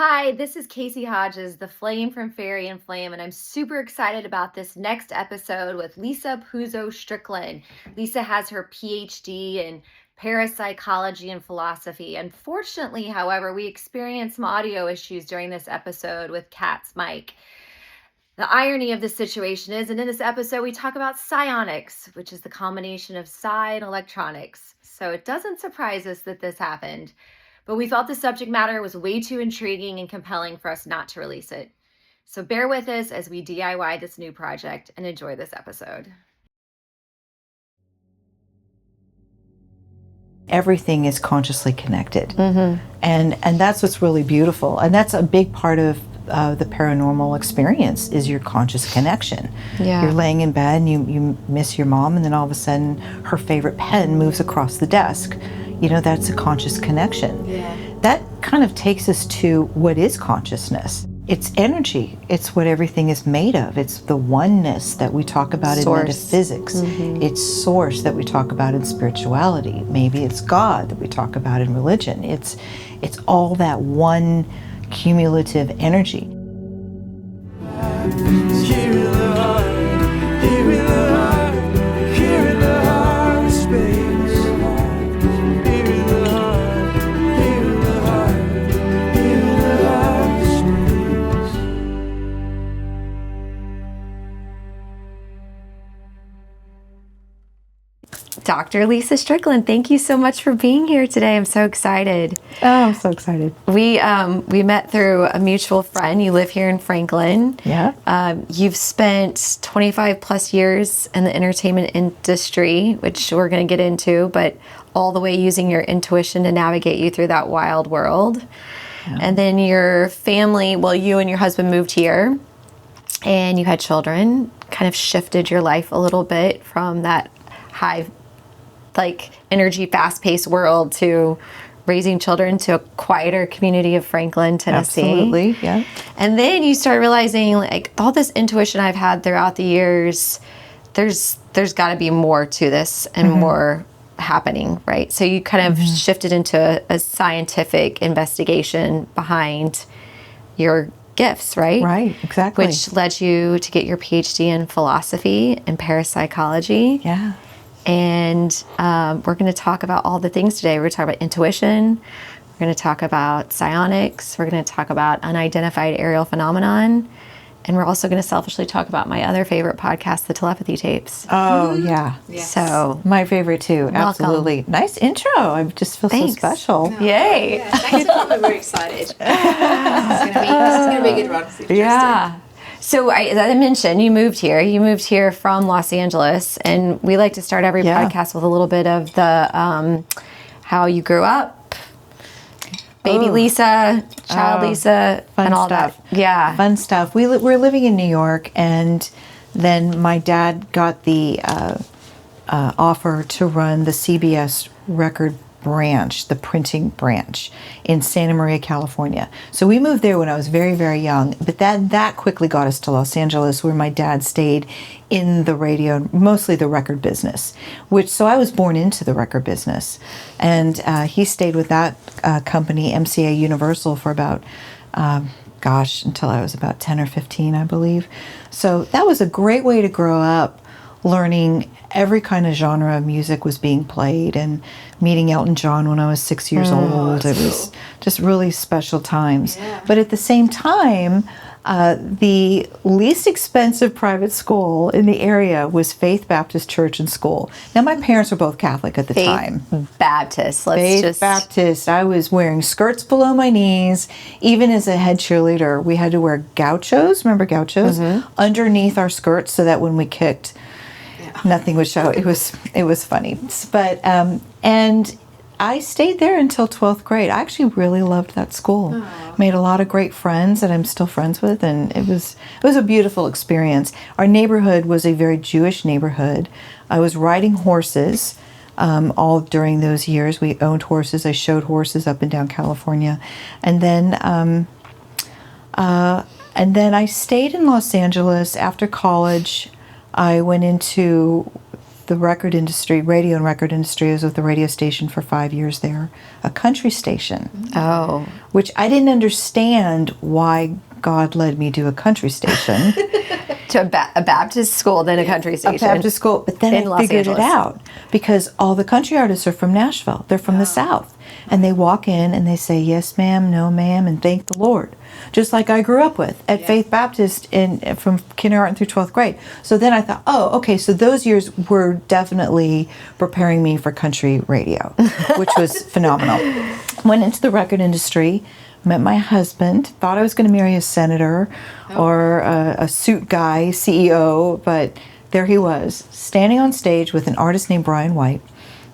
Hi, this is Casey Hodges, the Flame from Fairy and Flame, and I'm super excited about this next episode with Lisa Puzo Strickland. Lisa has her PhD in parapsychology and philosophy. Unfortunately, however, we experienced some audio issues during this episode with Kat's mic. The irony of this situation is, and in this episode, we talk about psionics, which is the combination of psi and electronics. So it doesn't surprise us that this happened. But we thought the subject matter was way too intriguing and compelling for us not to release it. So bear with us as we DIY this new project and enjoy this episode. Everything is consciously connected. And that's what's really beautiful. And that's a big part of the paranormal experience is your conscious connection. Yeah. You're laying in bed and you miss your mom, and then all of a sudden her favorite pen moves across the desk. You know, that's a conscious connection. Yeah. That kind of takes us to what is consciousness. It's energy. It's what everything is made of. It's the oneness that we talk about in metaphysics. It's source that we talk about in spirituality. Maybe it's God that we talk about in religion. It's all that one cumulative energy. Dr. Lisa Strickland, thank you so much for being here today. I'm so excited. Oh, I'm so excited. We met through a mutual friend. You live here in Franklin. Yeah. You've spent 25 plus years in the entertainment industry, which we're going to get into, but all the way using your intuition to navigate you through that wild world. Yeah. And then your family, well, you and your husband moved here and you had children, kind of shifted your life a little bit from that high energy, fast-paced world to raising children to a quieter community of Franklin, Tennessee. Absolutely, yeah. And then you start realizing, all this intuition I've had throughout the years, there's got to be more to this and more happening, right? So you kind of shifted into a scientific investigation behind your gifts, right? Right, exactly. Which led you to get your PhD in philosophy and parapsychology. Yeah. And we're going to talk about all the things today. We're going to talk about intuition. We're going to talk about psionics. We're going to talk about unidentified aerial phenomenon. And we're also going to selfishly talk about my other favorite podcast, the telepathy tapes. Oh, yeah. Yes. So My favorite too. Absolutely. Nice intro. I just feel so special. Yay. Yeah, thanks for coming. We're excited. This is going to be a good run. Yeah. So as I mentioned, you moved here. You moved here from Los Angeles, and we like to start every podcast with a little bit of the how you grew up, baby Lisa, child Lisa, and all stuff. that. Yeah, Fun stuff. We're living in New York, and then my dad got the offer to run the CBS record branch, the printing branch in Santa Maria, California. So we moved there when I was very, very young, but that quickly got us to Los Angeles, where my dad stayed in the radio, mostly the record business, so I was born into the record business. And he stayed with that company, MCA Universal, for about, until I was about 10 or 15, I believe. So that was a great way to grow up, learning every kind of genre of music was being played, and meeting Elton John when I was 6 years old. It was just really special times. Yeah. But at the same time, the least expensive private school in the area was Faith Baptist Church and School. Now, my parents were both Catholic at the time. Baptist. Faith Baptist. I was wearing skirts below my knees. Even as a head cheerleader, we had to wear gauchos. Remember gauchos? Underneath our skirts, so that when we kicked, nothing would show. It was funny. But and I stayed there until 12th grade. I actually really loved that school. Aww. Made a lot of great friends that I'm still friends with, and it was a beautiful experience. Our neighborhood was a very Jewish neighborhood. I was riding horses all during those years. We owned horses. I showed horses up and down California, and then I stayed in Los Angeles after college. I went into the record industry, radio and record industry. I was with the radio station for 5 years there, a country station. Oh. Which I didn't understand why God led me to a country station. To a Baptist school, then a country station. A Baptist school, but then I figured it out because all the country artists are from Nashville. They're from the South. And they walk in and they say, yes, ma'am, no, ma'am, and thank the Lord. Just like I grew up with at Faith Baptist from kindergarten through 12th grade. So then I thought, oh, okay, so those years were definitely preparing me for country radio, which was phenomenal. Went into the record industry, met my husband, thought I was going to marry a senator or a suit guy, CEO, but there he was, standing on stage with an artist named Brian White,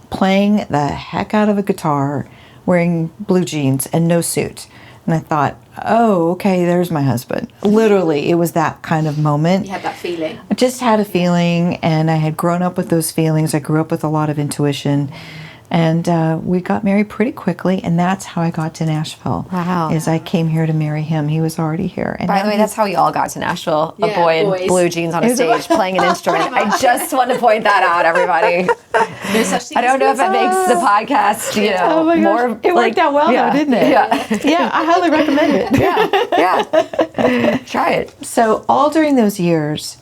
playing the heck out of a guitar, wearing blue jeans and no suit. And I thought, oh, okay, there's my husband. Literally, it was that kind of moment. You had that feeling. I just had a feeling, and I had grown up with those feelings. I grew up with a lot of intuition. And we got married pretty quickly, and that's how I got to Nashville. Wow. Is I came here to marry him. He was already here. And By the way, that's how we all got to Nashville. A boy boys. in blue jeans on a stage playing an instrument. I just want to point that out, everybody. No such thing I don't know if it makes the podcast, Oh my gosh. more. It worked out well, though, didn't it? Yeah. Yeah, I highly recommend it. Yeah. Try it. So all during those years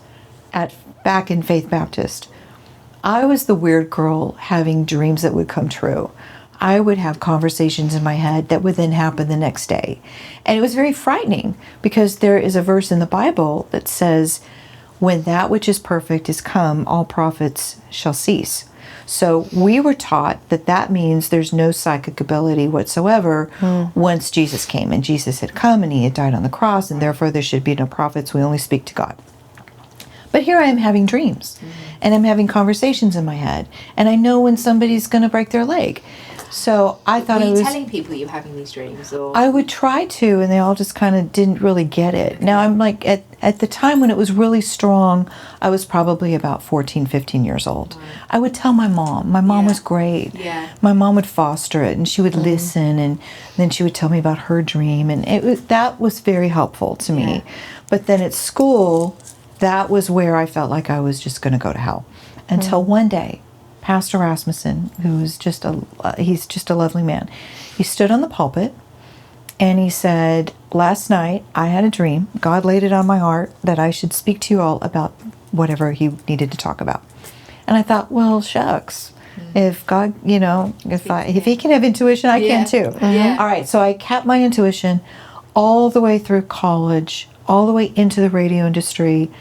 back in Faith Baptist, I was the weird girl having dreams that would come true. I would have conversations in my head that would then happen the next day. And it was very frightening because there is a verse in the Bible that says, when that which is perfect is come, all prophets shall cease. So we were taught that that means there's no psychic ability whatsoever once Jesus came. And Jesus had come and he had died on the cross, and therefore there should be no prophets. We only speak to God. But here I am having dreams, and I'm having conversations in my head, and I know when somebody's going to break their leg. So I thought Were I you was telling people you were having these dreams, or I would try to, and they all just kind of didn't really get it. Now I'm like, at the time when it was really strong, I was probably about 14, 15 years old. I would tell my mom. My mom was great. Yeah. My mom would foster it, and she would listen, and then she would tell me about her dream, and that was very helpful to me. But then at school, that was where I felt like I was just going to go to hell. Until one day, Pastor Rasmussen, who's he's just a lovely man, he stood on the pulpit and he said, last night I had a dream. God laid it on my heart that I should speak to you all about whatever he needed to talk about. And I thought, well, shucks. If God, if he can have intuition, I can too. Yeah. All right, so I kept my intuition all the way through college, all the way into the radio industry.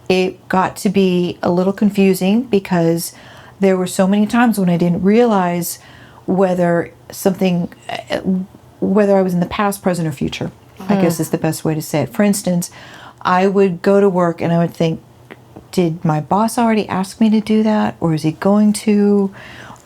It got to be a little confusing because there were so many times when I didn't realize whether I was in the past, present, or future. I guess is the best way to say it. For instance, I would go to work and I would think, did my boss already ask me to do that? Or is he going to?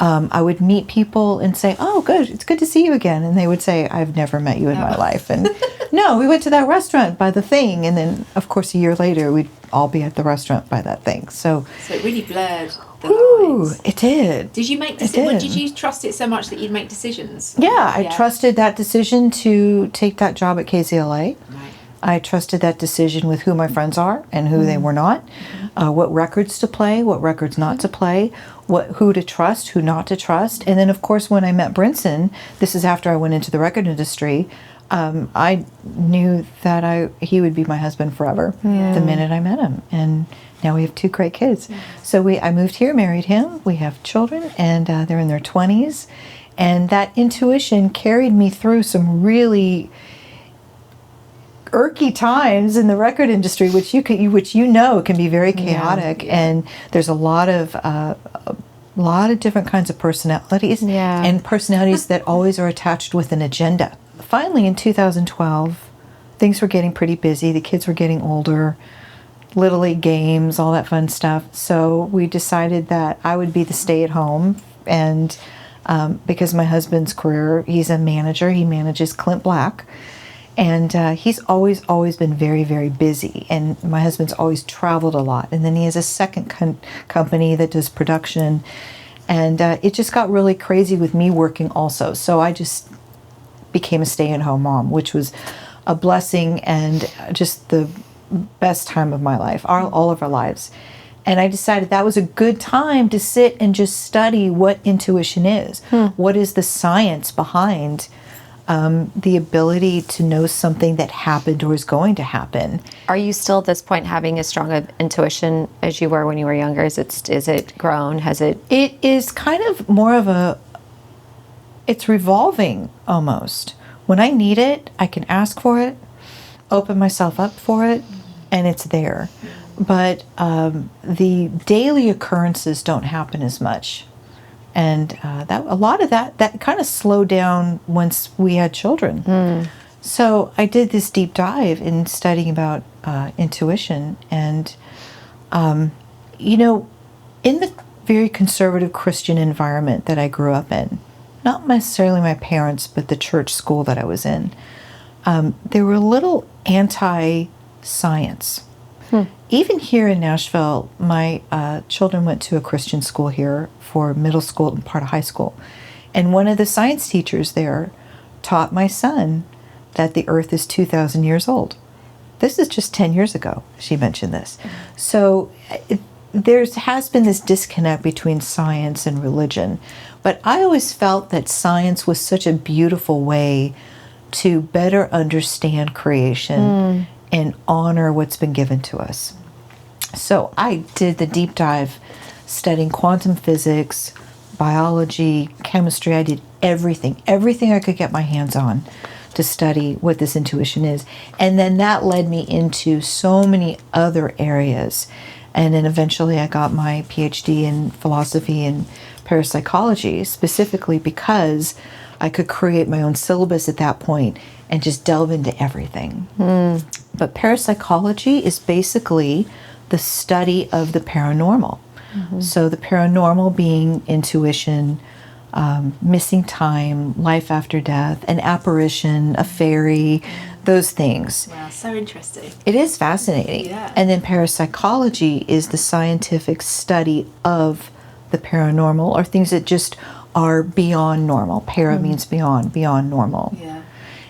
I would meet people and say, oh, good, it's good to see you again. And they would say, I've never met you in my life. And no, we went to that restaurant by the thing. And then, of course, a year later, we'd all be at the restaurant by that thing. So it really blurred the lines. It did. Did you make decisions? Did you trust it so much that you'd make decisions? Yeah, I trusted that decision to take that job at KZLA. Right. I trusted that decision with who my friends are and who they were not, what records to play, what records not to play, who to trust, who not to trust. And then, of course, when I met Brinson, this is after I went into the record industry, I knew that he would be my husband forever the minute I met him. And now we have 2 great kids. So I moved here, married him. We have children, and they're in their 20s. And that intuition carried me through some really irky times in the record industry, which you can be very chaotic, and there's a lot of different kinds of personalities, and personalities that always are attached with an agenda. Finally, in 2012, things were getting pretty busy. The kids were getting older, Little League games, all that fun stuff. So we decided that I would be the stay-at-home, and because my husband's career, he's a manager. He manages Clint Black. And he's always been very, very busy. And my husband's always traveled a lot. And then he has a second company that does production. And it just got really crazy with me working also. So I just became a stay-at-home mom, which was a blessing and just the best time of my life, all of our lives. And I decided that was a good time to sit and just study what intuition is. What is the science behind the ability to know something that happened or is going to happen? Are you still at this point having as strong of intuition as you were when you were younger? Is it grown? Has it? It is kind of more of it's revolving almost. When I need it, I can ask for it, open myself up for it, and it's there. But the daily occurrences don't happen as much. And that a lot of that kind of slowed down once we had children. So I did this deep dive in studying about intuition. And, in the very conservative Christian environment that I grew up in, not necessarily my parents, but the church school that I was in, they were a little anti-science. Even here in Nashville, my children went to a Christian school here for middle school and part of high school. And one of the science teachers there taught my son that the earth is 2,000 years old. This is just 10 years ago, she mentioned this. So there has been this disconnect between science and religion. But I always felt that science was such a beautiful way to better understand creation and honor what's been given to us. So I did the deep dive studying quantum physics, biology, chemistry. I did everything I could get my hands on to study what this intuition is. And then that led me into so many other areas. And then eventually I got my PhD in philosophy and parapsychology, specifically because I could create my own syllabus at that point and just delve into everything. But parapsychology is basically the study of the paranormal. So the paranormal being intuition, missing time, life after death, an apparition, a fairy, those things. Wow, so interesting. It is fascinating. Yeah. And then parapsychology is the scientific study of the paranormal, or things that just are beyond normal. Para means beyond normal. Yeah.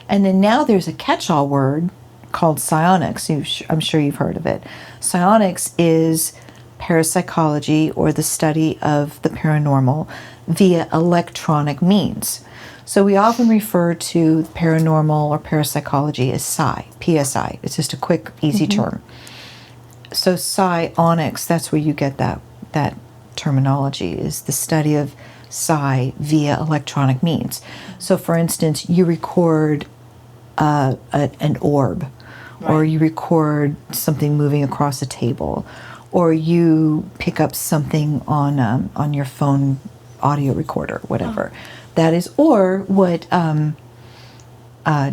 And then now there's a catch-all word called psionics. I'm sure you've heard of it. Psionics is parapsychology, or the study of the paranormal via electronic means. So we often refer to paranormal or parapsychology as PSI. It's just a quick, easy term. So psionics, that's where you get that terminology, is the study of psi via electronic means. So for instance, you record an orb, or you record something moving across a table, or you pick up something on your phone audio recorder, whatever. That is, or what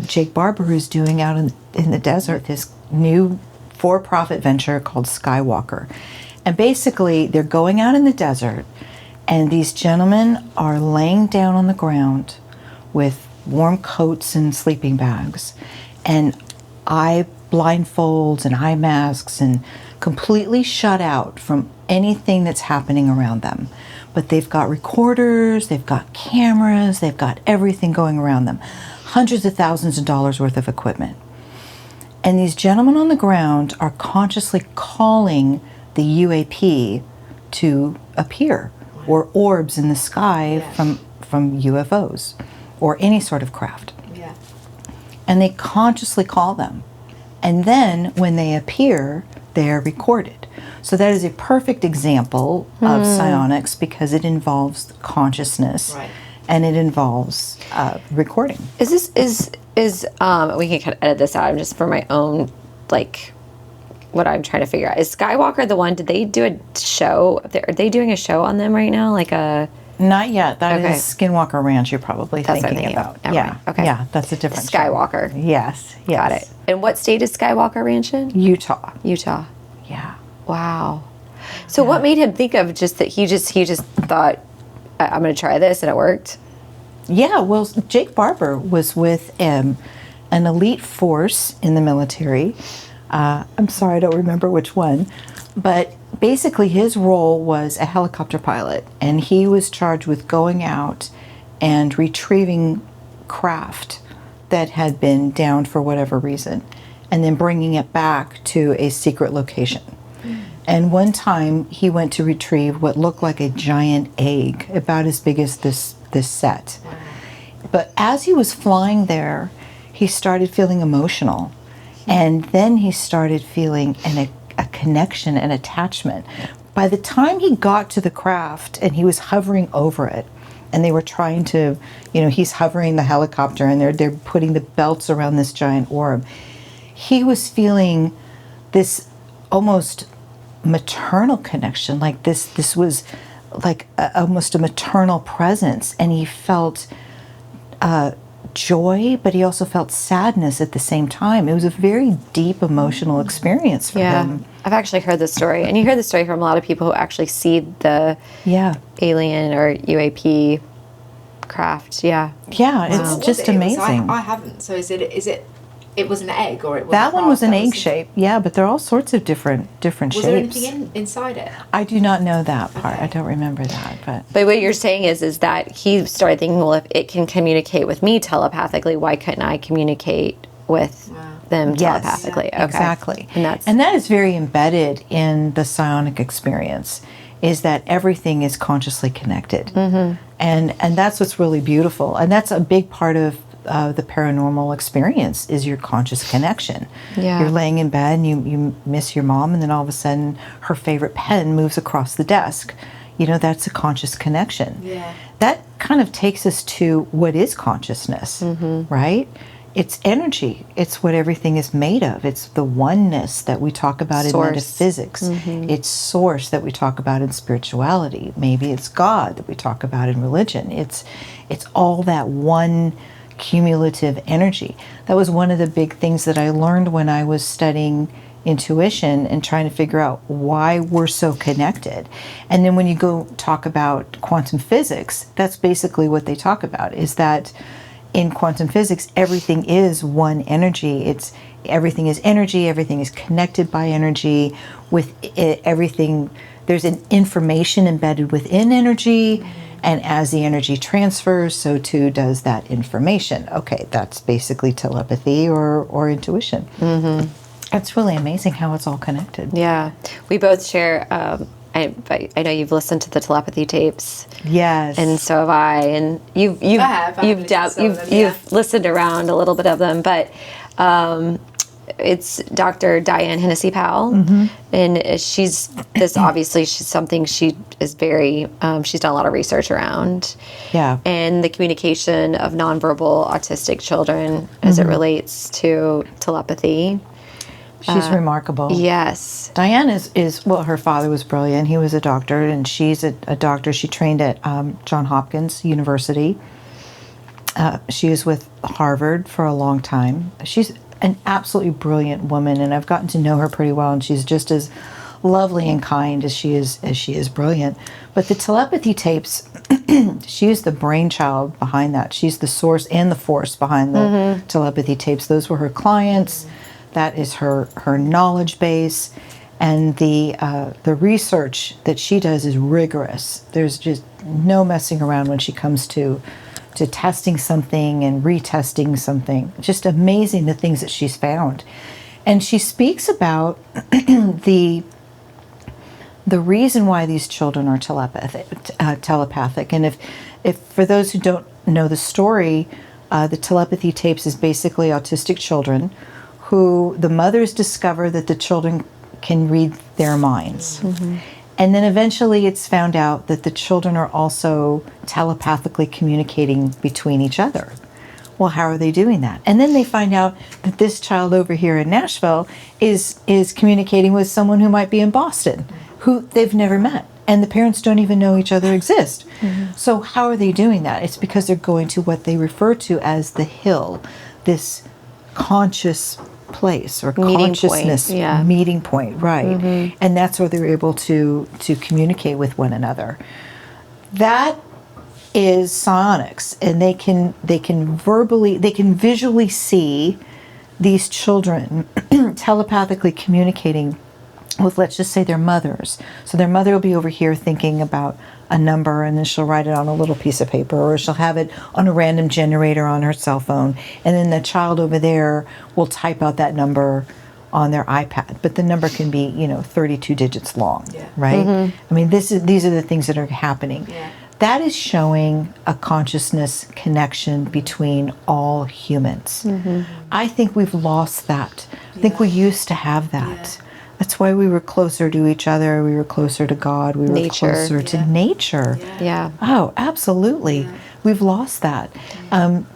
Jake Barber is doing out in the desert, his new for-profit venture called Skywalker. And basically, they're going out in the desert, and these gentlemen are laying down on the ground with warm coats and sleeping bags, and eye blindfolds and eye masks, and completely shut out from anything that's happening around them. But they've got recorders, they've got cameras, they've got everything going around them. Hundreds of thousands of dollars worth of equipment. And these gentlemen on the ground are consciously calling the UAP to appear, or orbs in the sky from UFOs or any sort of craft. Yeah. And they consciously call them. And then when they appear, they are recorded. So that is a perfect example of psionics, because it involves consciousness, and it involves recording. Is we can kind of edit this out. I'm just for my own, like, what I'm trying to figure out. Is Skywalker the one? Did they do a show? Are they doing a show on them right now? Like a? Not yet. That is Skinwalker Ranch. You're probably thinking about. Yeah. Okay. Yeah, that's a different Skywalker. Show. Yes. Got it. And what state is Skywalker Ranch in? Utah. Yeah. Wow. So what made him think of just that? He just thought, I'm going to try this, and it worked. Yeah. Well, Jake Barber was with an elite force in the military. I'm sorry, I don't remember which one, but basically his role was a helicopter pilot, and he was charged with going out and retrieving craft that had been downed for whatever reason, and then bringing it back to a secret location. And one time he went to retrieve what looked like a giant egg, about as big as this set. But as he was flying there, he started feeling emotional. And then he started feeling a connection and attachment. By the time he got to the craft and he was hovering over it, and they were trying to, he's hovering the helicopter and they're putting the belts around this giant orb, he was feeling this almost maternal connection, like this was like almost a maternal presence, and he felt joy, but he also felt sadness at the same time. It was a very deep emotional experience for him. I've actually heard this story, and you hear the story from a lot of people who actually see the alien or UAP craft. It's just amazing. I haven't. So is it? It was an egg, or it was that one was an egg shape. Yeah, but there are all sorts of different shapes. Was there anything inside it? I do not know that part. I don't remember that. But what you're saying is that he started thinking, well, if it can communicate with me telepathically, why couldn't I communicate with them telepathically? Okay. Exactly. And that is very embedded in the psionic experience, is that everything is consciously connected. Mm-hmm. And that's what's really beautiful. And that's a big part of the paranormal experience, is your conscious connection. You're laying in bed and you miss your mom, and then all of a sudden her favorite pen moves across the desk. That's a conscious connection. That kind of takes us to what is consciousness, right? It's energy. It's what everything is made of. It's the oneness that we talk about in metaphysics. It's source that we talk about in spirituality. Maybe it's God that we talk about in religion. It's all that one cumulative energy. That was one of the big things that I learned when I was studying intuition and trying to figure out why we're so connected. And then when you go talk about quantum physics, that's basically what they talk about, is that in quantum physics, everything is one energy. Everything is energy, everything is connected by energy. With everything, there's an information embedded within energy. And as the energy transfers, so too does that information. Okay, that's basically telepathy or intuition. It's really amazing how it's all connected. Yeah. We both share, I know you've listened to the telepathy tapes. Yes. And so have I. And you've listened around a little bit of them, but it's Dr. Diane Hennessy Powell, and she's something she is very, she's done a lot of research around. Yeah. And the communication of nonverbal autistic children as it relates to telepathy. She's remarkable. Yes. Diane is her father was brilliant. He was a doctor, and she's a doctor. She trained at Johns Hopkins University. She was with Harvard for a long time. She's an absolutely brilliant woman, and I've gotten to know her pretty well, and she's just as lovely and kind as she is brilliant. But the telepathy tapes, she's the brainchild behind that. She's the source and the force behind the telepathy tapes. Those were her clients. That is her knowledge base, and the research that she does is rigorous. There's just no messing around when she comes to testing something and retesting something. Just amazing the things that she's found. And she speaks about the reason why these children are telepathic. And if for those who don't know the story, the telepathy tapes is basically autistic children who the mothers discover that the children can read their minds. And then eventually it's found out that the children are also telepathically communicating between each other. Well, how are they doing that? And then they find out that this child over here in Nashville is communicating with someone who might be in Boston, who they've never met. And the parents don't even know each other exist. So how are they doing that? It's because they're going to what they refer to as the hill, this conscious place or consciousness meeting point, right? And that's where they're able to communicate with one another. That is psionics, and they can visually see these children telepathically communicating with, let's just say, their mothers. So their mother will be over here thinking about a number, and then she'll write it on a little piece of paper, or she'll have it on a random generator on her cell phone, and then the child over there will type out that number on their iPad, but the number can be, 32 digits long, Yeah. right? I mean, these are the things that are happening. Yeah. That is showing a consciousness connection between all humans. I think we've lost that. I think we used to have that. Yeah. That's why we were closer to each other. We were closer to God. We were Nature. closer to Yeah. nature. Yeah. Oh, absolutely. We've lost that.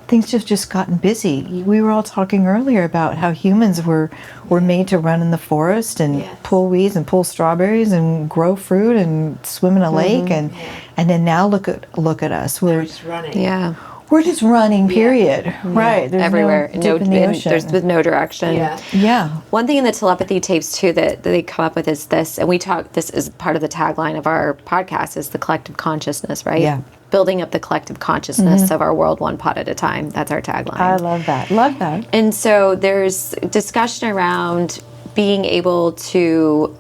Things have just gotten busy. We were all talking earlier about how humans were made to run in the forest and Yes. pull weeds and pull strawberries and grow fruit and swim in a lake and then now look at us. We're just running. Yeah. We're just running. Period. Right. There's Everywhere. No dip in the ocean. There's with no direction. Yeah. Yeah. One thing in the telepathy tapes too that they come up with is this, and we talk. This is part of the tagline of our podcast: is the collective consciousness, right? Yeah. Building up the collective consciousness of our world one pot at a time. That's our tagline. I love that. Love that. And so there's discussion around being able to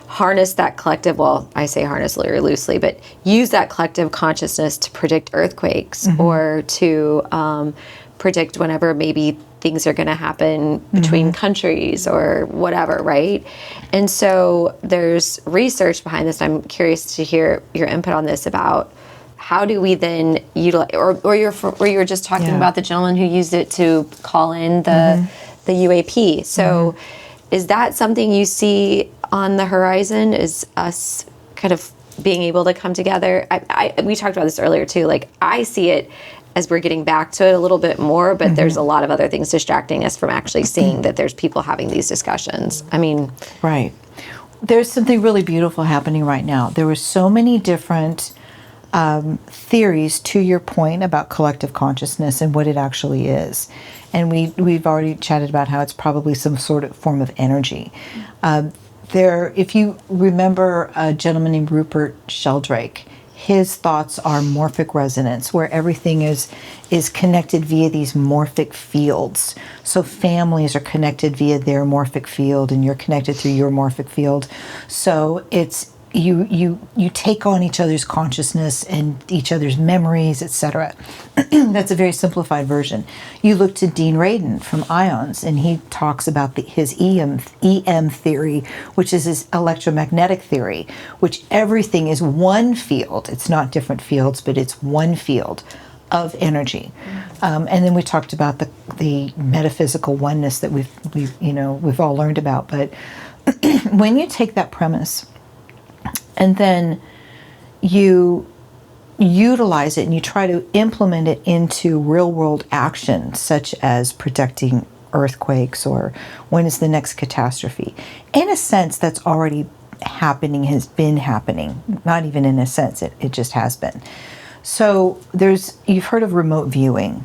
harness that collective, well, I say harness very loosely, but use that collective consciousness to predict earthquakes or to predict whenever maybe things are going to happen between countries or whatever, right? And so there's research behind this. I'm curious to hear your input on this about how do we then utilize, or you were just talking Yeah. about the gentleman who used it to call in the UAP. So is that something you see on the horizon? Is us kind of being able to come together? We talked about this earlier too. Like, I see it as we're getting back to it a little bit more, but there's a lot of other things distracting us from actually seeing that there's people having these discussions. I mean, Right. There's something really beautiful happening right now. There were so many different theories to your point about collective consciousness and what it actually is. And we've already chatted about how it's probably some sort of form of energy. If you remember a gentleman named Rupert Sheldrake, his thoughts are morphic resonance, where everything is connected via these morphic fields. So families are connected via their morphic field, and you're connected through your morphic field. So it's you take on each other's consciousness and each other's memories, etc. That's a very simplified version. You look to Dean Radin from Ions, and he talks about his EM theory, which is his electromagnetic theory, which everything is one field. It's not different fields, but it's one field of energy. And then we talked about the metaphysical oneness that we've all learned about. But when you take that premise and then you utilize it and you try to implement it into real world action, such as predicting earthquakes or when is the next catastrophe. In a sense, that's already happening, has been happening. Not even in a sense, it just has been. So you've heard of remote viewing.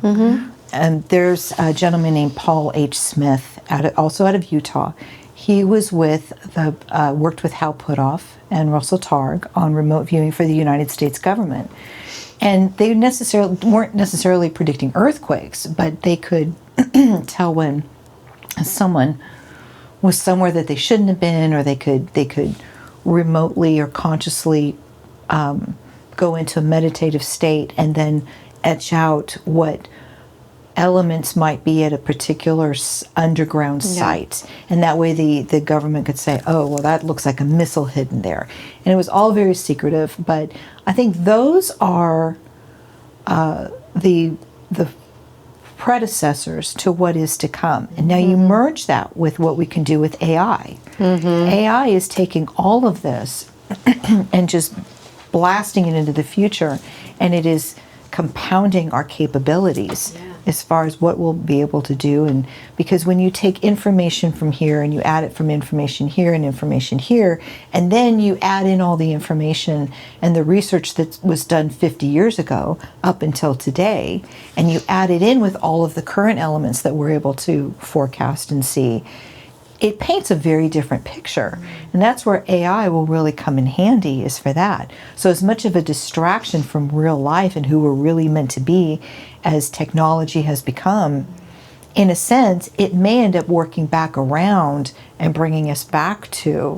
And there's a gentleman named Paul H. Smith, also out of Utah. He was worked with Hal Puthoff and Russell Targ on remote viewing for the United States government. And they weren't necessarily predicting earthquakes, but they could tell when someone was somewhere that they shouldn't have been, or they could remotely or consciously go into a meditative state and then etch out what elements might be at a particular underground site. And that way the government could say, oh, well, that looks like a missile hidden there. And it was all very secretive, but I think those are the predecessors to what is to come. And now you merge that with what we can do with AI. AI is taking all of this and just blasting it into the future, and it is compounding our capabilities as far as what we'll be able to do. And because when you take information from here and you add it from information here and information here, and then you add in all the information and the research that was done 50 years ago up until today, and you add it in with all of the current elements that we're able to forecast and see, it paints a very different picture. And that's where AI will really come in handy, is for that. So as much of a distraction from real life and who we're really meant to be as technology has become, in a sense, it may end up working back around and bringing us back to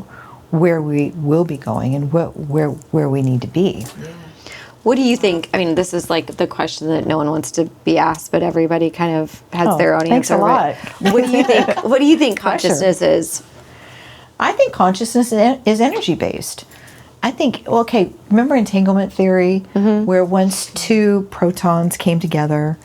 where we will be going and where we need to be. What do you think? I mean, this is like the question that no one wants to be asked, but everybody kind of has their own thanks answer. a lot. What do you think? What do you think Pleasure. consciousness is? I think consciousness is energy based. I think, okay, remember entanglement theory, where once two protons came together,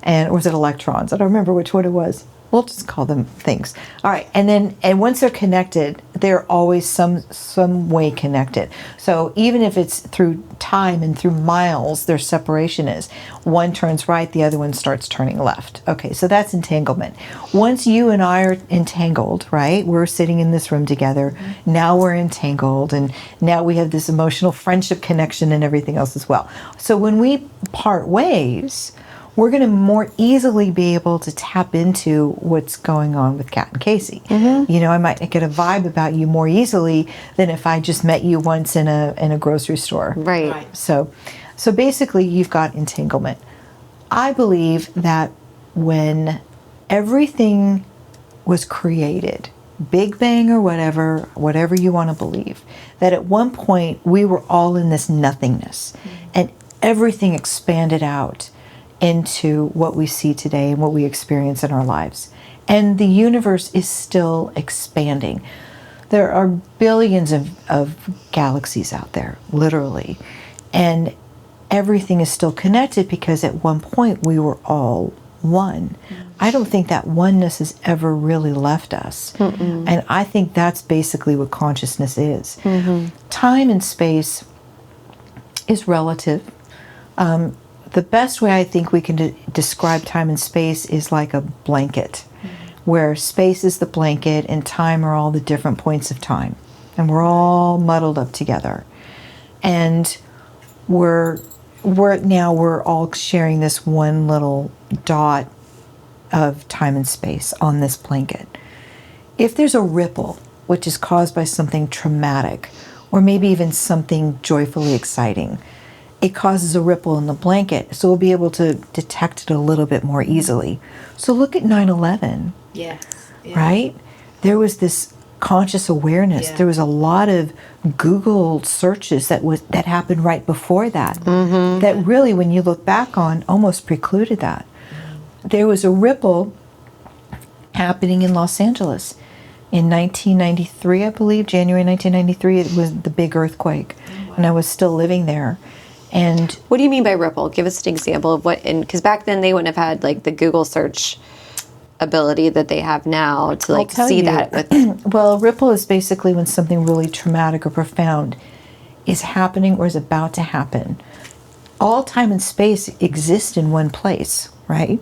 or was it electrons? I don't remember which one it was. We'll just call them things. All right, and once they're connected, they're always some way connected. So even if it's through time and through miles, their separation is. One turns right, the other one starts turning left. Okay, so that's entanglement. Once you and I are entangled, right? We're sitting in this room together. Now we're entangled, and now we have this emotional friendship connection and everything else as well. So when we part ways, we're going to more easily be able to tap into what's going on with Kat and Casey. You know, I might get a vibe about you more easily than if I just met you once in a grocery store. Right. So basically, you've got entanglement. I believe that when everything was created, Big Bang or whatever you want to believe, that at one point we were all in this nothingness, and everything expanded out into what we see today and what we experience in our lives. And the universe is still expanding. There are billions of galaxies out there, literally. And everything is still connected because at one point we were all one. I don't think that oneness has ever really left us. And I think that's basically what consciousness is. Time and space is relative. The best way I think we can describe time and space is like a blanket, where space is the blanket and time are all the different points of time. And we're all muddled up together. And we're all sharing this one little dot of time and space on this blanket. If there's a ripple, which is caused by something traumatic, or maybe even something joyfully exciting, it causes a ripple in the blanket, so we'll be able to detect it a little bit more easily. So look at 9/11, Yes. Yeah. right? There was this conscious awareness. Yeah. There was a lot of Google searches that happened right before that, that really, when you look back on, almost precluded that. There was a ripple happening in Los Angeles in 1993, I believe, January 1993. It was the big earthquake, and I was still living there. And What do you mean by ripple? Give us an example of what, because back then they wouldn't have had like the Google search ability that they have now to like tell see you. that with. Well, ripple is basically when something really traumatic or profound is happening or is about to happen. All time and space exist in one place, right?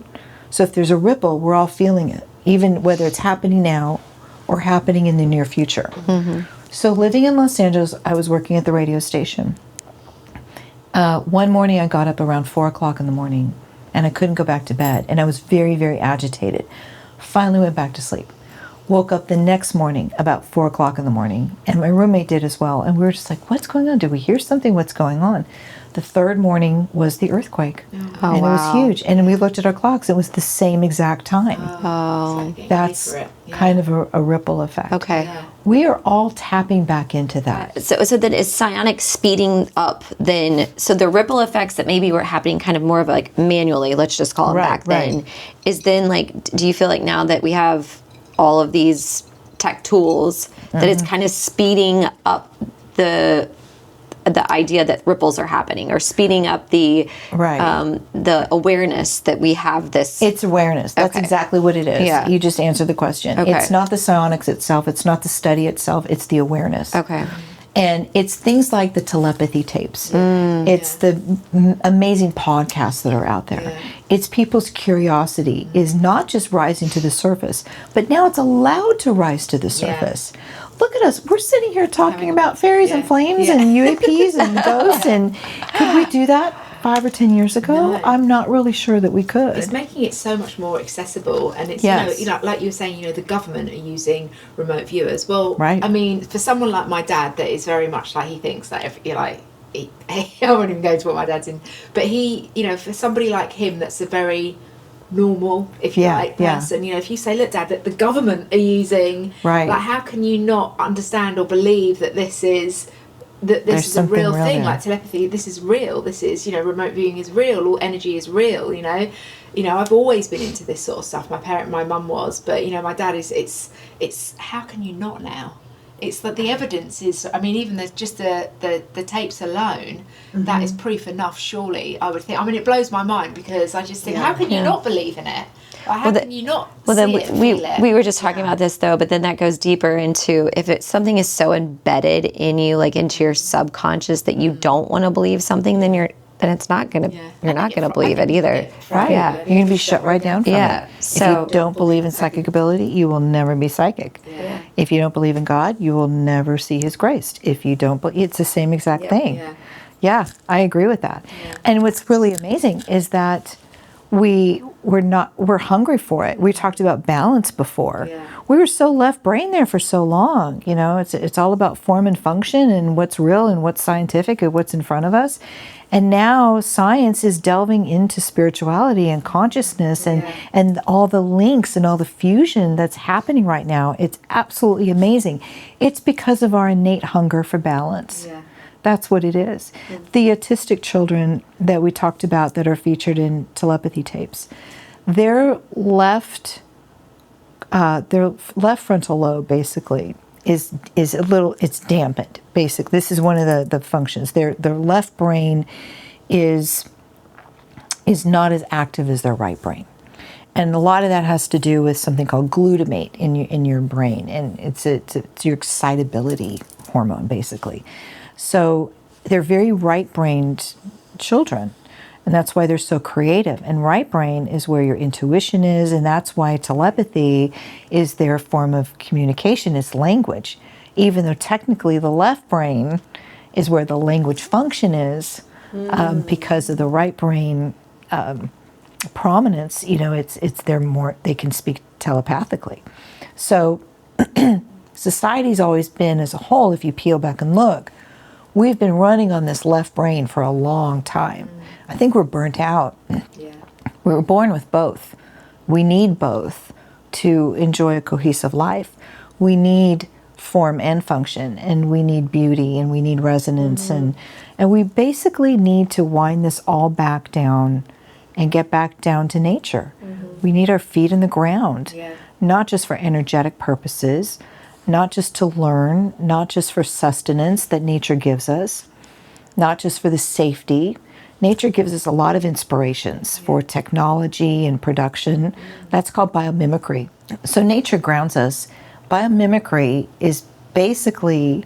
So if there's a ripple, we're all feeling it, even whether it's happening now or happening in the near future. So living in Los Angeles, I was working at the radio station. One morning I got up around 4 o'clock in the morning and I couldn't go back to bed, and I was very, very agitated. Finally went back to sleep. Woke up the next morning about 4 o'clock in the morning, and my roommate did as well, and we were just like, what's going on? Did we hear something? What's going on? The third morning was the earthquake. Oh, And it was wow. huge. And we looked at our clocks. It was the same exact time. Oh, That's kind of a ripple effect. okay. Yeah. We are all tapping back into that. So then is psionics speeding up then? So the ripple effects that maybe were happening kind of more of like manually, let's just call it Right, back then, right. is then like, do you feel like now that we have all of these tech tools that it's kind of speeding up the idea that ripples are happening, or speeding up the Right. the awareness that we have this? It's awareness. That's Okay. exactly what it is. Yeah. You just answered the question. Okay. It's not the psionics itself. It's not the study itself. It's the awareness. Okay. And it's things like the telepathy tapes. It's the amazing podcasts that are out there. Yeah. It's people's curiosity is not just rising to the surface, but now it's allowed to rise to the surface. Look at us. We're sitting here talking about fairies and flames and UAPs and ghosts. And could we do that 5 or 10 years ago? No. I'm not really sure that we could. It's making it so much more accessible, and it's Yes. you know, like you were saying, the government are using remote viewers. Well, Right. I mean, for someone like my dad, that is very much like, he thinks that if you're like, I won't even go to what my dad's in, but he, for somebody like him, that's a very normal, if you like, person. If you say, look, Dad, that the government are using, Right. like, how can you not understand or believe that this is that this is a something real real thing, there. like telepathy. This is real. This is, you know, remote viewing is real. All energy is real. You know, I've always been into this sort of stuff. My mum was, but you know, my dad is. It's how can you not now? It's that the evidence is. I mean, even just the tapes alone, that is proof enough. Surely, I would think. I mean, it blows my mind because I just think, how can you not believe in it? Like, how can you not see it, feel it? We were just talking about this though, but then that goes deeper into if something is so embedded in you, like into your subconscious, that you don't want to believe something, then it's not gonna you're not gonna believe it either. Right. Yeah. You're going to be shut right down from Yeah. it. So- if you don't believe in psychic ability, you will never be psychic. Yeah. If you don't believe in God, you will never see his grace. If you don't believe, it's the same exact thing. Yeah. Yeah, I agree with that. And what's really amazing is that we're hungry for it. We talked about balance before. Yeah. We were so left brain there for so long. You know, it's all about form and function and what's real and what's scientific and what's in front of us. And now science is delving into spirituality and consciousness and all the links and all the fusion that's happening right now. It's absolutely amazing. It's because of our innate hunger for balance. Yeah. That's what it is. The autistic children that we talked about that are featured in telepathy tapes, their left frontal lobe basically is a little, it's dampened. Basic. This is one of the functions. Their left brain is not as active as their right brain. And a lot of that has to do with something called glutamate in your brain, and it's your excitability hormone basically. So they're very right-brained children, and that's why they're so creative. And right brain is where your intuition is, and that's why telepathy is their form of communication. It's language, even though technically the left brain is where the language function is, because of the right brain prominence. You know, they can speak telepathically. So society's always been, as a whole, if you peel back and look, we've been running on this left brain for a long time. I think we're burnt out. Yeah. We were born with both. We need both to enjoy a cohesive life. We need form and function, and we need beauty, and we need resonance, and we basically need to wind this all back down and get back down to nature. We need our feet in the ground, not just for energetic purposes, not just to learn, not just for sustenance that nature gives us, not just for the safety. Nature gives us a lot of inspirations for technology and production. That's called biomimicry. So nature grounds us. Biomimicry is basically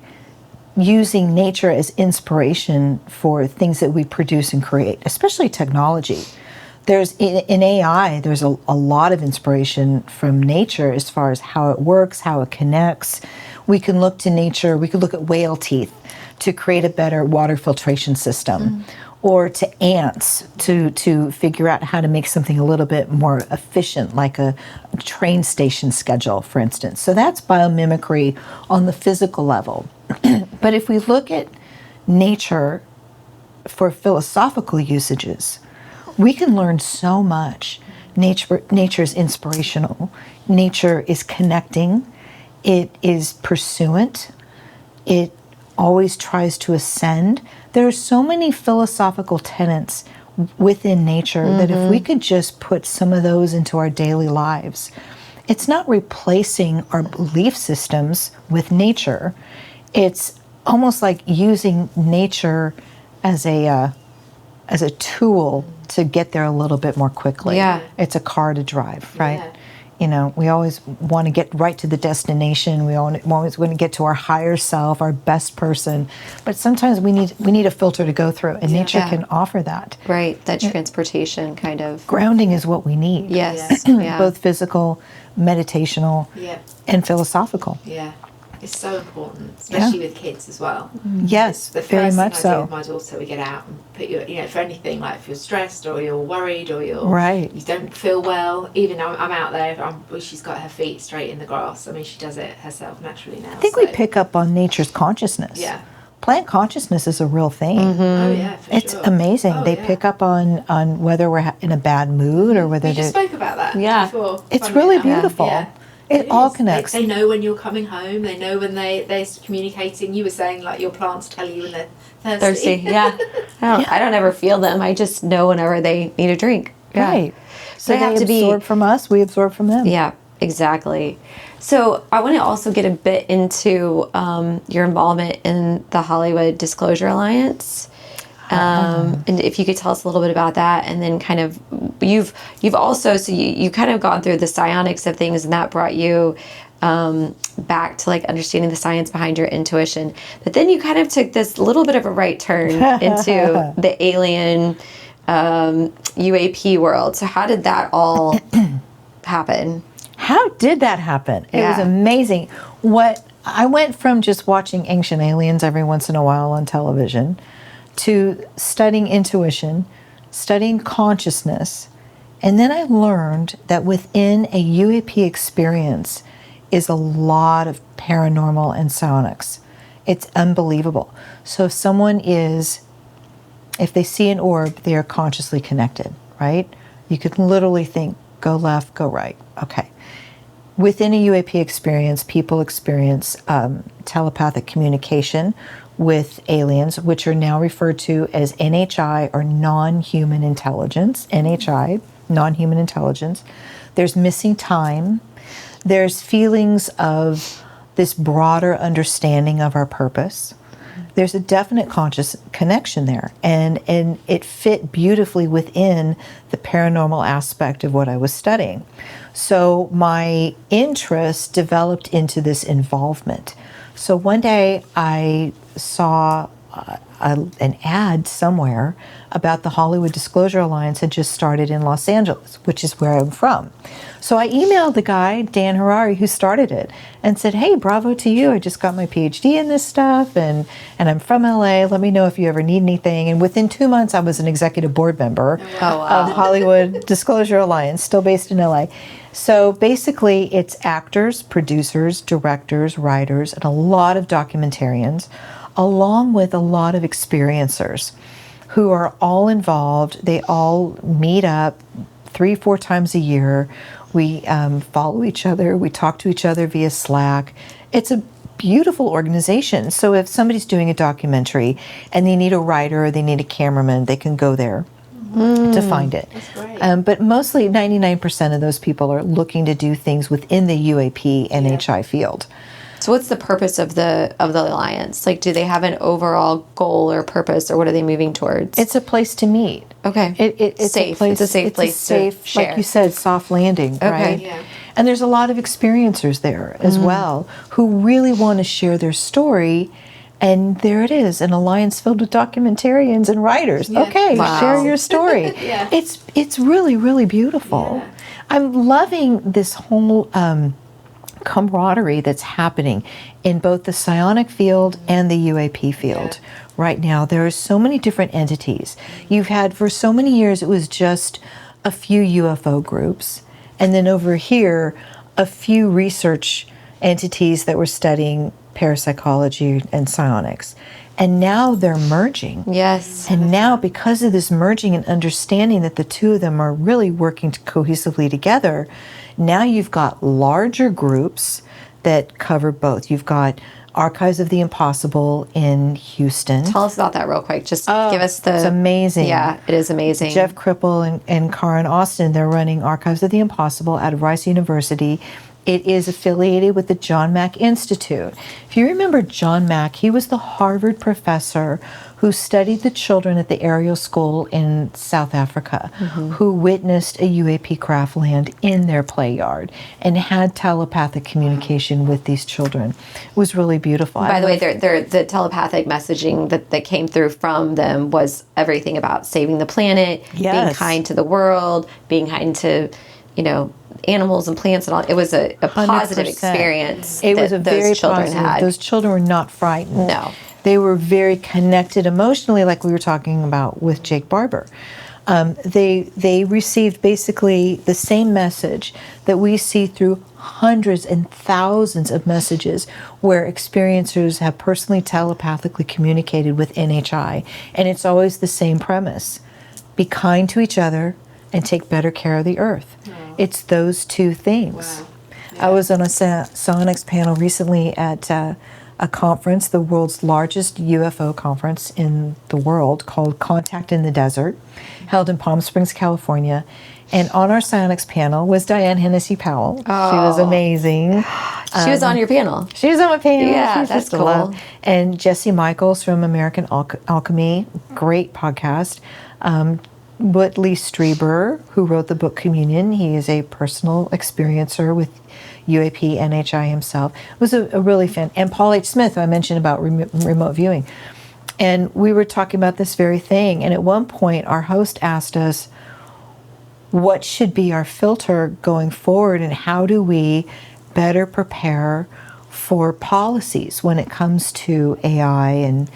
using nature as inspiration for things that we produce and create, especially technology. There's in AI, there's a lot of inspiration from nature as far as how it works, how it connects. We can look to nature, we could look at whale teeth to create a better water filtration system, or to ants to figure out how to make something a little bit more efficient, like a train station schedule, for instance. So that's biomimicry on the physical level. But if we look at nature for philosophical usages, we can learn so much. Nature is inspirational. Nature is connecting. It is pursuant. It always tries to ascend. There are so many philosophical tenets within nature that if we could just put some of those into our daily lives, it's not replacing our belief systems with nature. It's almost like using nature as a tool to get there a little bit more quickly. Yeah. It's a car to drive, right? Yeah. You know, we always want to get right to the destination. We always want to get to our higher self, our best person. But sometimes we need a filter to go through, and nature can offer that. Right, that transportation kind of. Grounding is what we need. Yes. Yeah. Both physical, meditational, Yeah. and philosophical. Yeah. It's so important, especially with kids as well. Yes, The very first much thing I do so. with my daughter, we get out and put you, for anything, like if you're stressed or you're worried or you don't feel well, even though I'm out there, she's got her feet straight in the grass. I mean, she does it herself naturally now. I think we pick up on nature's consciousness. Yeah. Plant consciousness is a real thing. Oh yeah, for It's sure. amazing. Oh, They yeah. pick up on whether we're in a bad mood or whether We just they're... spoke about that Yeah. before. It's funnily really enough. beautiful. Yeah. It all connects. They know when you're coming home. They know when they're communicating. You were saying like your plants tell you when they're thirsty. Yeah. I don't ever feel them. I just know whenever they need a drink. Yeah. Right. So They have to be- absorb from us, we absorb from them. Yeah, exactly. So I want to also get a bit into your involvement in the Hollywood Disclosure Alliance. And if you could tell us a little bit about that, and then kind of you've also, so you kind of gone through the psionics of things, and that brought you back to like understanding the science behind your intuition. But then you kind of took this little bit of a right turn into the alien UAP world. So how did that all happen? How did that happen? It was Yeah. amazing. I went from just watching Ancient Aliens every once in a while on television to studying intuition, studying consciousness, and then I learned that within a UAP experience is a lot of paranormal and psionics. It's unbelievable. So if they see an orb, they are consciously connected, right? You could literally think, go left, go right. Okay. Within a UAP experience, people experience telepathic communication with aliens, which are now referred to as NHI, or non-human intelligence. NHI, non-human intelligence. There's missing time. There's feelings of this broader understanding of our purpose. There's a definite conscious connection there, and it fit beautifully within the paranormal aspect of what I was studying. So my interest developed into this involvement. So one day I saw an ad somewhere about the Hollywood Disclosure Alliance had just started in Los Angeles, which is where I'm from. So I emailed the guy, Dan Harari, who started it, and said, hey, bravo to you. I just got my PhD in this stuff, and I'm from LA. Let me know if you ever need anything. And within 2 months, I was an executive board member of Hollywood Disclosure Alliance, still based in LA. So basically, it's actors, producers, directors, writers, and a lot of documentarians, along with a lot of experiencers who are all involved. They all meet up 3-4 times a year. We follow each other. We talk to each other via Slack. It's a beautiful organization. So if somebody's doing a documentary and they need a writer or they need a cameraman, they can go there to find it. That's great. But mostly 99% of those people are looking to do things within the UAP NHI field. So what's the purpose of the alliance? Like, do they have an overall goal or purpose, or what are they moving towards? It's a place to meet. Okay. It's safe. It's a safe place to safe, share. like you said, soft landing, right? Yeah. And there's a lot of experiencers there as well who really want to share their story. And there it is, an alliance filled with documentarians and writers. Yeah. Okay, Wow. share your story. Yeah. It's really, really beautiful. Yeah. I'm loving this whole camaraderie that's happening in both the psionic field and the UAP field. Right now, there are so many different entities. You've had, for so many years, it was just a few UFO groups. And then over here, a few research entities that were studying parapsychology and psionics. And now they're merging. Yes. And now, because of this merging and understanding that the two of them are really working cohesively together, now you've got larger groups that cover both. You've got Archives of the Impossible in Houston. Tell us about that real quick. Just give us the... It's amazing. Yeah, it is amazing. Jeff Kripple and Karen Austin, they're running Archives of the Impossible out of Rice University. It is affiliated with the John Mack Institute. If you remember John Mack, he was the Harvard professor who studied the children at the Ariel School in South Africa, who witnessed a UAP craft land in their play yard and had telepathic communication with these children. It was really beautiful. By the way, the telepathic messaging that came through from them was everything about saving the planet, being Yes. kind to the world, being kind to, animals and plants and all. It was a positive 100%. experience. It was that a very those children positive. had. Those children were not frightened. No. They were very connected emotionally, like we were talking about with Jake Barber. They received basically the same message that we see through hundreds and thousands of messages where experiencers have personally telepathically communicated with NHI. And it's always the same premise. Be kind to each other and take better care of the earth. It's those two things. Wow. I was on a Psionics panel recently at a conference, the world's largest UFO conference in the world, called Contact in the Desert, held in Palm Springs, California. And on our Psionics panel was Diane Hennessy Powell. She was amazing. She was on your panel. She was on my panel. Yeah, She's that's just a cool. love. And Jesse Michaels from American Alchemy, great podcast. Whitley Strieber, who wrote the book Communion, he is a personal experiencer with UAP, NHI himself. It was a really fan. And Paul H. Smith, who I mentioned about remote viewing. And we were talking about this very thing. And at one point, our host asked us, what should be our filter going forward, and how do we better prepare for policies when it comes to AI and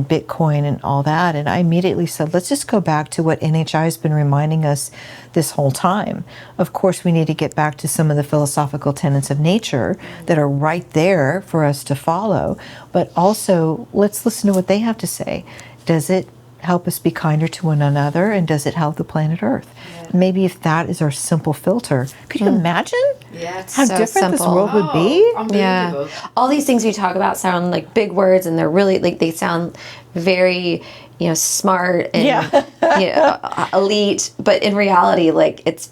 Bitcoin and all that? And I immediately said, let's just go back to what NHI has been reminding us this whole time. Of course, we need to get back to some of the philosophical tenets of nature that are right there for us to follow. But also, let's listen to what they have to say. Does it help us be kinder to one another, and does it help the planet Earth? Yeah. Maybe if that is our simple filter, could you imagine how so different this simple. world would be? Unbelievable. All these things we talk about sound like big words, and they're really like, they sound very, smart and elite, but in reality, like, it's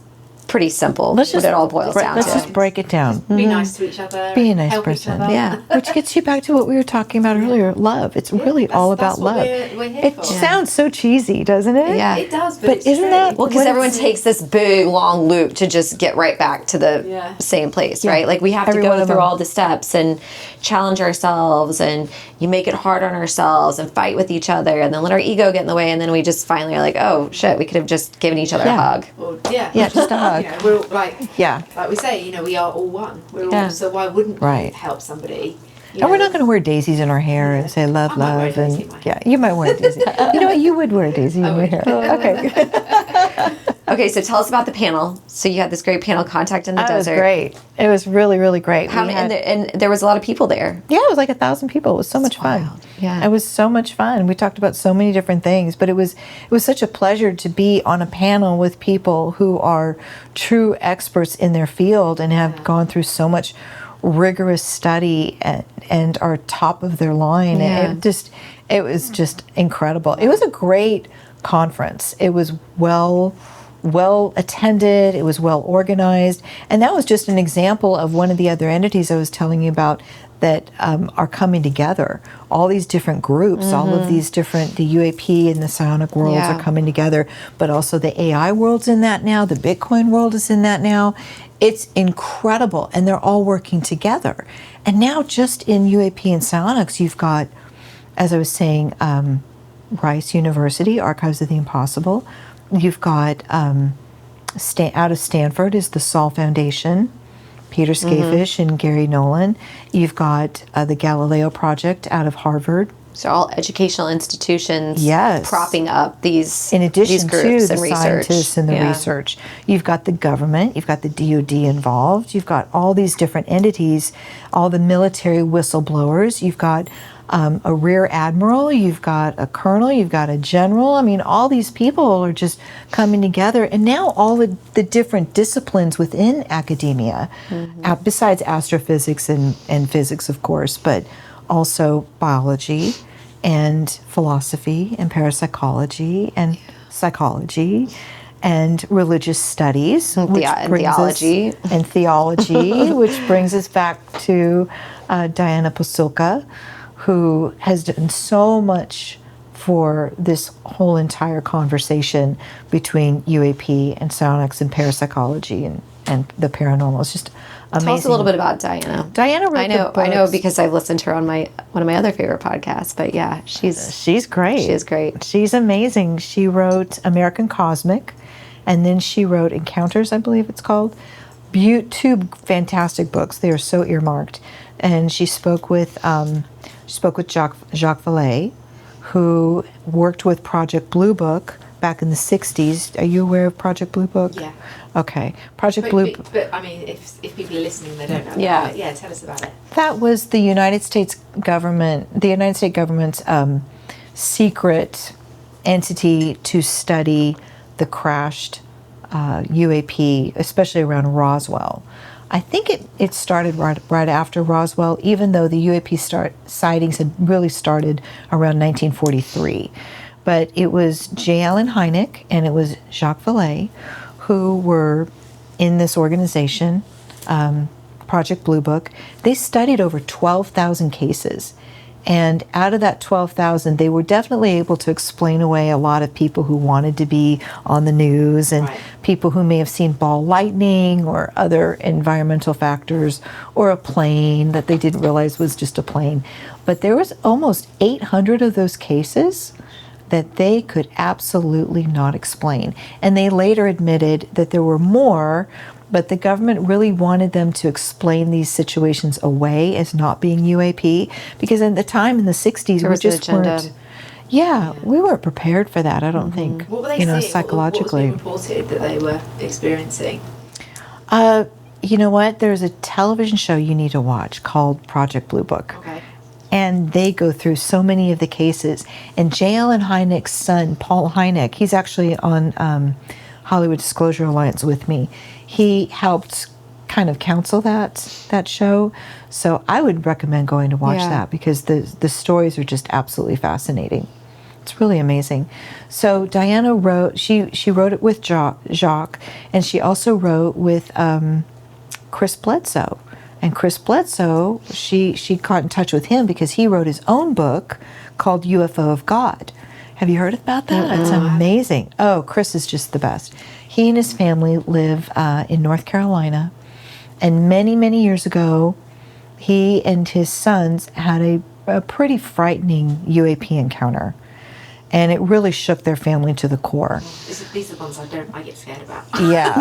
pretty simple. What it all boils down let's to. just break it down. Be nice to each other. Be a nice help person. Each other. Yeah. Which gets you back to what we were talking about earlier, love. It's really all about that's what love. we're here It for. sounds so cheesy, doesn't it? Yeah. It does, But it's isn't true. that Well, because what everyone it's- takes this big, long loop to just get right back to the same place, right? Like, we have Every to one go of through them. all the steps and challenge ourselves, and you make it hard on ourselves and fight with each other, and then let our ego get in the way, and then we just finally are like, oh, shit, we could have just given each other a hug. Well, Yeah, just a hug. We're all, like we say, we are all one. We're all, Yeah. so why wouldn't Right. you help somebody? And we're not going to wear daisies in our hair and say love, I might wear a love, daisy and in my hair. you might wear a daisy. You know what? You would wear a daisy in your would. hair. Okay. Okay, so tell us about the panel. So you had this great panel, Contact in the That was Desert. great. It was really, really great. How We many, had- and there was a lot of people there. Yeah, it was like 1,000 people. It was so much fun. wild. Yeah. It was so much fun. We talked about so many different things, but it was such a pleasure to be on a panel with people who are true experts in their field and have gone through so much rigorous study and are top of their line. Yeah. It was just incredible. It was a great conference. It was well attended, it was well organized, and that was just an example of one of the other entities I was telling you about that are coming together. All these different groups, all of these different, the UAP and the psionic worlds Yeah. are coming together, but also the AI world's in that now, the Bitcoin world is in that now. It's incredible, and they're all working together. And now just in UAP and psionics, you've got, as I was saying, Rice University, Archives of the Impossible. You've got out of Stanford is the Saul Foundation, Peter Skafish and Gary Nolan. You've got the Galileo Project out of Harvard. So all educational institutions Yes. propping up these In addition these to groups the and research. scientists and the Yeah. research, you've got the government, you've got the DoD involved, you've got all these different entities, all the military whistleblowers, you've got a rear admiral, you've got a colonel, you've got a general. I mean, all these people are just coming together. And now all the different disciplines within academia, besides astrophysics and physics, of course, but also biology and philosophy and parapsychology and psychology and religious studies, And which and brings us- theology. and theology, which brings us back to Diana Pasulka, who has done so much for this whole entire conversation between UAP and psionics and parapsychology and the paranormal. It's just amazing. Tell us a little bit about Diana. Diana wrote I know the books. because I've listened to her on one of my other favorite podcasts. But yeah, She's great. She is great. She's amazing. She wrote American Cosmic, and then she wrote Encounters, I believe it's called. Two fantastic books. They are so earmarked. And she spoke with Jacques Vallée, who worked with Project Blue Book back in the 60s. Are you aware of Project Blue Book? Yeah. Okay. Project Blue Book. But I mean, if people are listening, they don't know. Yeah. About it. Yeah, tell us about it. That was the United States government's secret entity to study the crashed UAP, especially around Roswell. I think it started right after Roswell, even though the UAP sightings had really started around 1943. But it was J. Allen Hynek and it was Jacques Vallée who were in this organization, Project Blue Book. They studied over 12,000 cases. And out of that 12,000, they were definitely able to explain away a lot of people who wanted to be on the news and people who may have seen ball lightning or other environmental factors or a plane that they didn't realize was just a plane. But there was almost 800 of those cases that they could absolutely not explain. And they later admitted that there were more, but the government really wanted them to explain these situations away as not being UAP, because at the time in the 60s, we just weren't. Yeah, we weren't prepared for that, I don't think. What were they seeing? Psychologically. What was being reported that they were experiencing? You know what? There's a television show you need to watch called Project Blue Book. Okay. And they go through so many of the cases. And J. Allen Hynek's son, Paul Hynek, he's actually on Hollywood Disclosure Alliance with me. He helped kind of counsel that show. So I would recommend going to watch that because the stories are just absolutely fascinating. It's really amazing. So Diana wrote, she wrote it with Jacques, and she also wrote with Chris Bledsoe. And Chris Bledsoe, she got in touch with him because he wrote his own book called UFO of God. Have you heard about that? It's amazing. Oh, Chris is just the best. He and his family live in North Carolina. And many, many years ago, he and his sons had a pretty frightening UAP encounter. And it really shook their family to the core. These are the ones I get scared about. Yeah.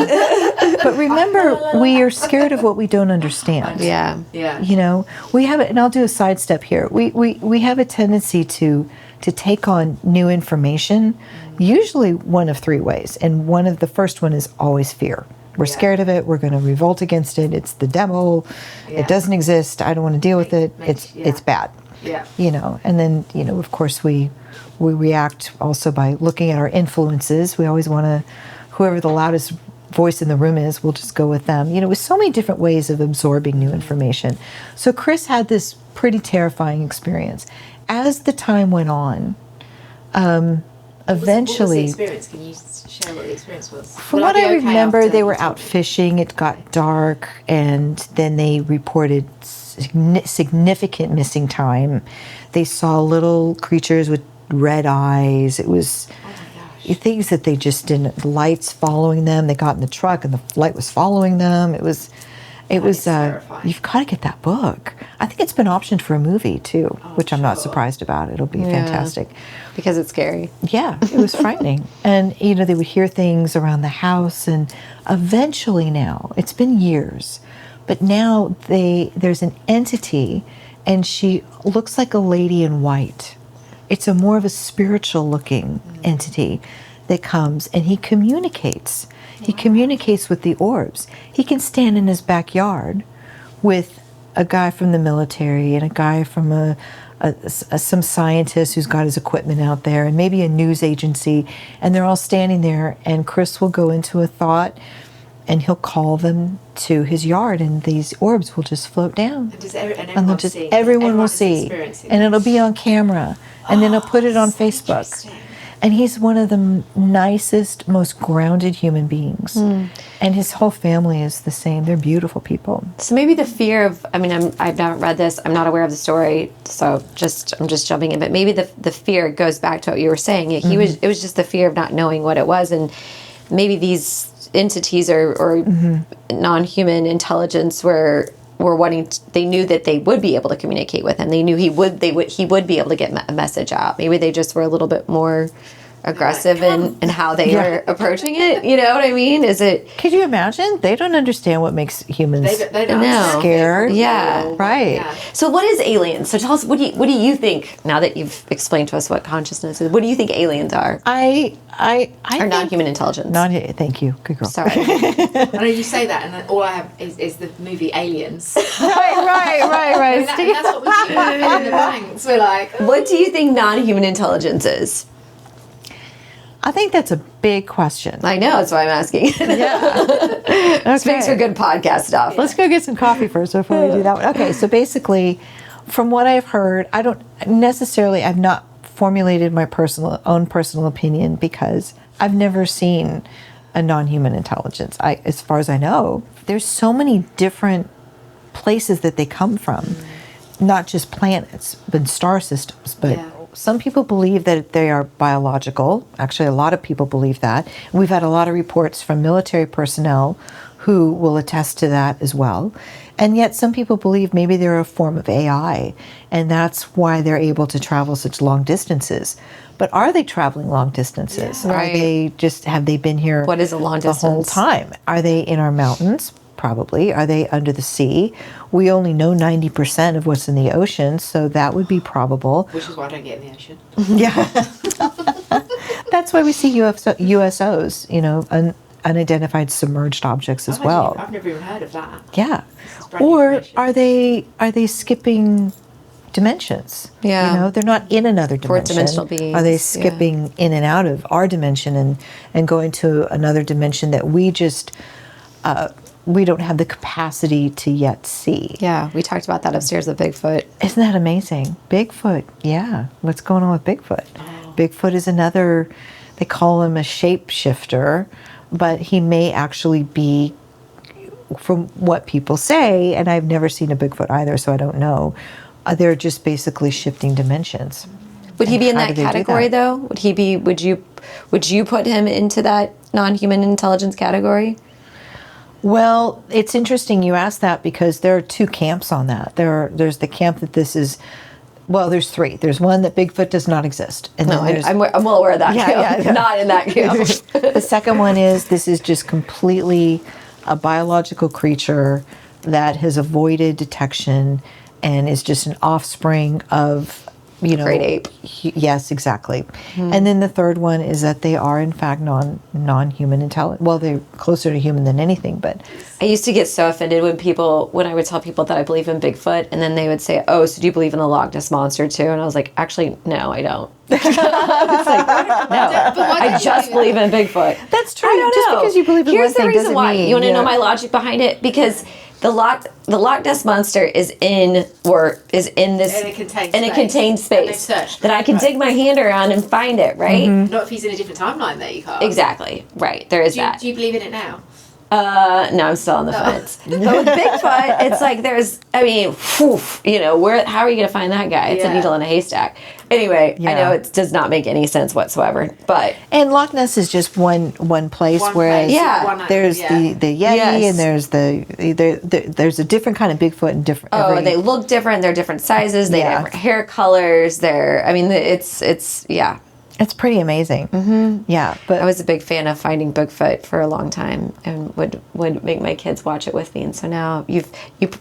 But remember, we are scared of what we don't understand. Yeah. Yeah. You know, we have it, and I'll do a sidestep here. We have a tendency to take on new information, usually one of three ways. And the first one is always fear. We're scared of it. We're going to revolt against it. It's the devil. It doesn't exist. I don't want to deal with it. It's bad. Yeah. You know, and then, you know, of course we react also by looking at our influences. We always want to, whoever the loudest voice in the room is, we'll just go with them. You know, with so many different ways of absorbing new information. So Chris had this pretty terrifying experience. As the time went on, eventually... What was the experience? Can you share what the experience was? From what I remember, they were out fishing. It got dark, and then they reported significant missing time. They saw little creatures with red eyes. It was things that they just didn't. Lights following them. They got in the truck, and the light was following them. It was. You've got to get that book. I think it's been optioned for a movie too, which I'm not surprised about. It'll be fantastic. Because it's scary. Yeah, it was frightening. And, you know, they would hear things around the house, and eventually now, it's been years, but now there's an entity, and she looks like a lady in white. It's more of a spiritual looking entity that comes, and he communicates. He communicates with the orbs. He can stand in his backyard with a guy from the military and a guy from some scientist who's got his equipment out there, and maybe a news agency, and they're all standing there, and Chris will go into a thought, and he'll call them to his yard, and these orbs will just float down. And everyone will see, and it'll be on camera, and then he'll put it on Facebook. And he's one of the nicest, most grounded human beings. And his whole family is the same. They're beautiful people. So maybe the fear of, I mean, I haven't read this. I'm not aware of the story. So I'm just jumping in. But maybe the fear goes back to what you were saying. It was just the fear of not knowing what it was. And maybe these entities or non-human intelligence were wanting they knew that they would be able to communicate with him. They knew he would be able to get a message out. Maybe they just were a little bit more aggressive in how they were approaching it. You know what I mean? Could you imagine? They don't understand what makes humans they don't scared. Yeah. Right. Yeah. So what is aliens? So tell us, what do you think, now that you've explained to us what consciousness is, what do you think aliens are? I Or think non-human intelligence? Thank you. Good girl. Sorry. I know you say that, and then all I have is the movie Aliens. Right. And that's what we do in the banks. We're like, What do you think non-human intelligence is? I think that's a big question. I know, that's why I'm asking. Yeah. This makes for good podcast stuff. Let's go get some coffee first before we do that one. Okay, so basically, from what I've heard, I've not formulated my own personal opinion because I've never seen a non-human intelligence. As far as I know, there's so many different places that they come from, not just planets, but star systems. But some people believe that they are biological. Actually, a lot of people believe that. And we've had a lot of reports from military personnel who will attest to that as well. And yet some people believe maybe they're a form of AI, and that's why they're able to travel such long distances. But are they traveling long distances? Yeah. Right. Have they been here What is a long the whole distance? time? Are they in our mountains? Probably. Are they under the sea? We only know 90% of what's in the ocean, so that would be probable. Which is why I don't get in the ocean. Yeah. That's why we see USOs, unidentified submerged objects as well. I've never even heard of that. Yeah. brand new Or information. are they skipping dimensions? Yeah. They're not in another Fourth dimension. dimensional beings, Are they yeah. skipping in and out of our dimension and going to another dimension that we just we don't have the capacity to yet see? Yeah, we talked about that upstairs with Bigfoot. Isn't that amazing? Bigfoot, yeah. What's going on with Bigfoot? Bigfoot is another, they call him a shapeshifter, but he may actually be, from what people say, and I've never seen a Bigfoot either, so I don't know, they're just basically shifting dimensions. Would he And be in how that do they do category that? though? Would you put him into that non-human intelligence category? Well, it's interesting you ask that because there are two camps on that. There's the camp that this is, well, there's three. There's one that Bigfoot does not exist. And No, then there's, I'm well aware of that. Yeah, camp. yeah. Not in that camp. the second one is this is just completely a biological creature that has avoided detection and is just an offspring of, Great ape. Yes, exactly. And then the third one is that they are in fact non-human intelligent. Well, they're closer to human than anything, but I used to get so offended when I would tell people that I believe in Bigfoot, and then they would say, "Oh, so do you believe in the Loch Ness monster too?" And I was like, "Actually, no, I don't." It's like, no, I just believe in Bigfoot. That's true. I don't Just know. because you believe in Here's one the thing reason doesn't why. mean You want to know yeah. my logic behind it? Because the Loch Ness monster is in this In a contained contained space. And they've space searched that I can right. dig my hand around and find it. Right? Not if he's in a different timeline there, you can't. Exactly. Right. There is that. Do you believe in it now? No, I'm still on the fence. But with Bigfoot, it's like how are you going to find that guy? It's a Yeah. needle in a haystack. Anyway, I Yeah. know it does not make any sense whatsoever, but And Loch Ness is just one place, One whereas place, Yeah. one there's yeah. the Yeti Yes. and there's a different kind of Bigfoot and different. they look different. They're different sizes. They Yeah. have different hair colors. It's yeah. It's pretty amazing. Yeah, but I was a big fan of finding Bigfoot for a long time, and would make my kids watch it with me. And so now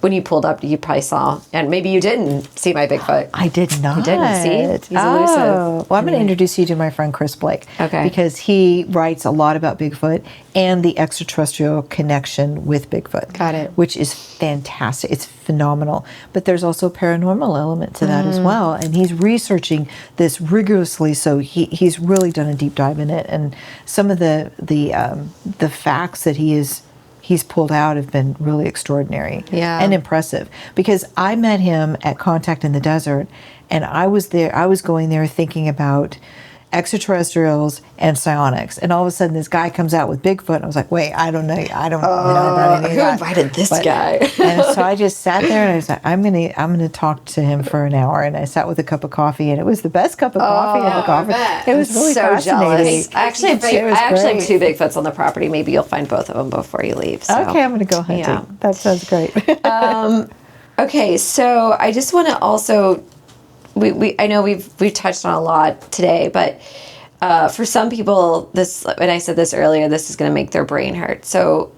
when you pulled up, you probably saw, and maybe you didn't see my Bigfoot. I did not. You didn't see? He's Oh. elusive. Well, I'm going to introduce you to my friend Chris Blake. Okay. Because he writes a lot about Bigfoot and the extraterrestrial connection with Bigfoot. Got it. Which is fantastic. It's phenomenal. But there's also a paranormal element to that as well. And he's researching this rigorously, so he's really done a deep dive in it. And some of the facts that he's pulled out have been really extraordinary Yeah. and impressive, because I met him at Contact in the Desert, and I was going there thinking about extraterrestrials and psionics, and all of a sudden this guy comes out with Bigfoot, and I was like, wait, I don't know about any of Who that. invited this But- guy? And so I just sat there and I was like, I'm gonna talk to him for an hour, and I sat with a cup of coffee, and it was the best cup of coffee I've I ever. bet. It was really so fascinating. jealous. I actually have It was have great. 2 Bigfoots on the property. Maybe you'll find both of them before you leave. So. Okay, I'm gonna go hunting. Yeah. That sounds great. Okay, so I just want to also, I know we've touched on a lot today, but for some people, and I said this earlier, this is going to make their brain hurt. So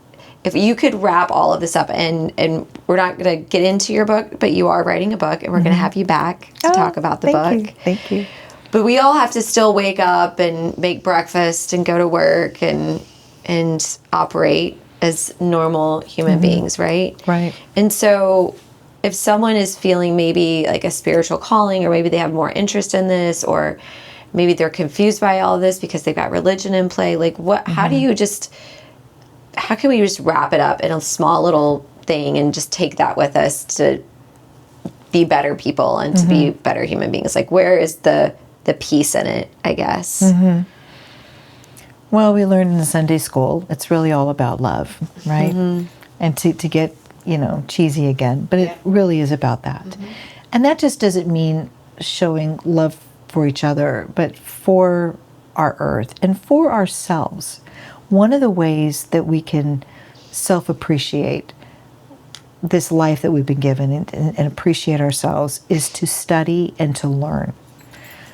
if you could wrap all of this up, and we're not going to get into your book, but you are writing a book, and we're going to have you back to talk about the book. Thank you. But we all have to still wake up and make breakfast and go to work and operate as normal human beings, right? Right. And so if someone is feeling maybe like a spiritual calling, or maybe they have more interest in this, or maybe they're confused by all of this because they've got religion in play. Like, what? How do you how can we just wrap it up in a small little thing and just take that with us to be better people and to be better human beings? Like, where is the peace in it, I guess? Well, we learned in the Sunday school, it's really all about love, right? And to get, cheesy again, but it really is about that. And that just doesn't mean showing love for each other, but for our earth and for ourselves. One of the ways that we can self-appreciate this life that we've been given and appreciate ourselves is to study and to learn.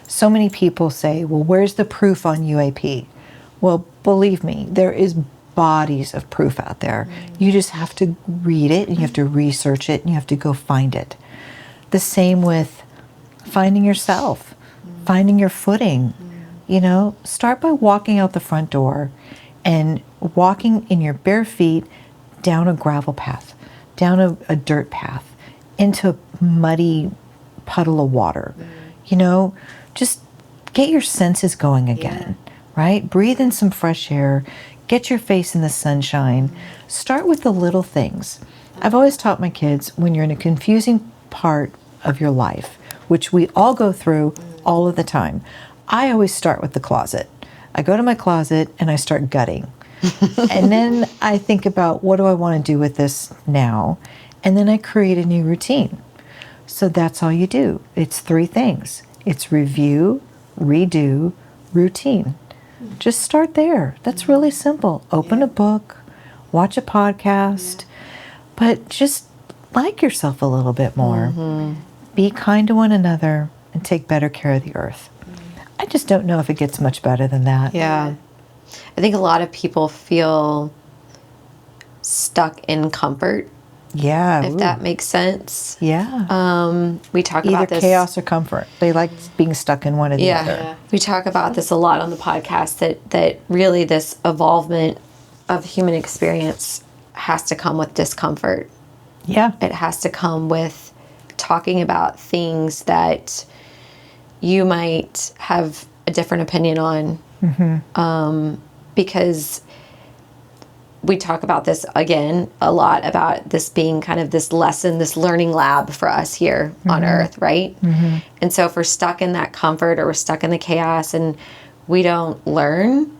So many people say, well, where's the proof on UAP? Well, believe me, there is bodies of proof out there. You just have to read it, and you have to research it, and you have to go find it. The same with finding yourself, finding your footing. Start by walking out the front door and walking in your bare feet down a gravel path, down a dirt path, into a muddy puddle of water. Just get your senses going again, right? Breathe in some fresh air, get your face in the sunshine. Start with the little things. I've always taught my kids, when you're in a confusing part of your life, which we all go through all of the time, I always start with the closet. I go to my closet and I start gutting. And then I think about, what do I want to do with this now? And then I create a new routine. So that's all you do. It's 3 things. It's review, redo, routine. Just start there. That's really simple. Open a book, watch a podcast, but just like yourself a little bit more. Be kind to one another and take better care of the earth. I just don't know if it gets much better than that. Yeah. I think a lot of people feel stuck in comfort. Yeah. If that makes sense. Yeah. We talk Either about this. chaos or comfort. They like being stuck in one or the other. Yeah. We talk about this a lot on the podcast, that really this evolvement of human experience has to come with discomfort. Yeah. It has to come with talking about things that you might have a different opinion on. Because we talk about this again a lot, about this being kind of this lesson, this learning lab for us here on Earth, right? And so if we're stuck in that comfort, or we're stuck in the chaos and we don't learn,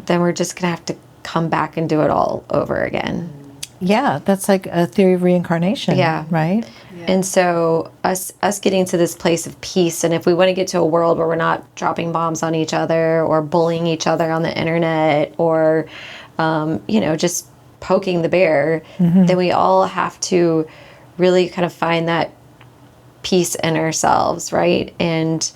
then we're just going to have to come back and do it all over again. Yeah, that's like a theory of reincarnation. Yeah. Right? And so us getting to this place of peace, and if we want to get to a world where we're not dropping bombs on each other or bullying each other on the internet, or just poking the bear, then we all have to really kind of find that peace in ourselves, right? And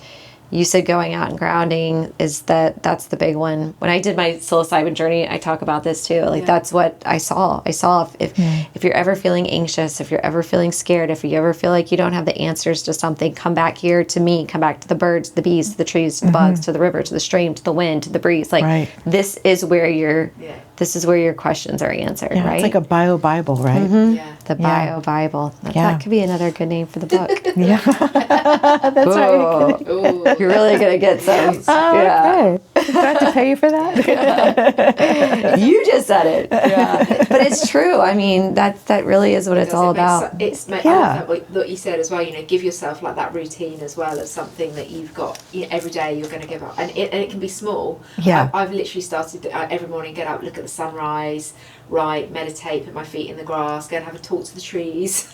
you said going out and grounding that's the big one. When I did my psilocybin journey, I talk about this too. Like, that's what I saw. If you're ever feeling anxious, if you're ever feeling scared, if you ever feel like you don't have the answers to something, come back here to me, come back to the birds, the bees, to the trees, to the bugs, to the river, to the stream, to the wind, to the breeze. Like, this is where your questions are answered, right? It's like a bio Bible, right? The bio Bible. That could be another good name for the book. That's right. Ooh. You're really going to get some. Okay. Do I have to pay you for that? You just said it. Yeah. But it's true. I mean, that really is what it's all about. I love what you said as well. Give yourself like that routine as well, of something that you've got every day you're going to give up, and it can be small. Yeah. I've literally started every morning, get up, look at the sunrise, write, meditate, put my feet in the grass, go and have a talk to the trees.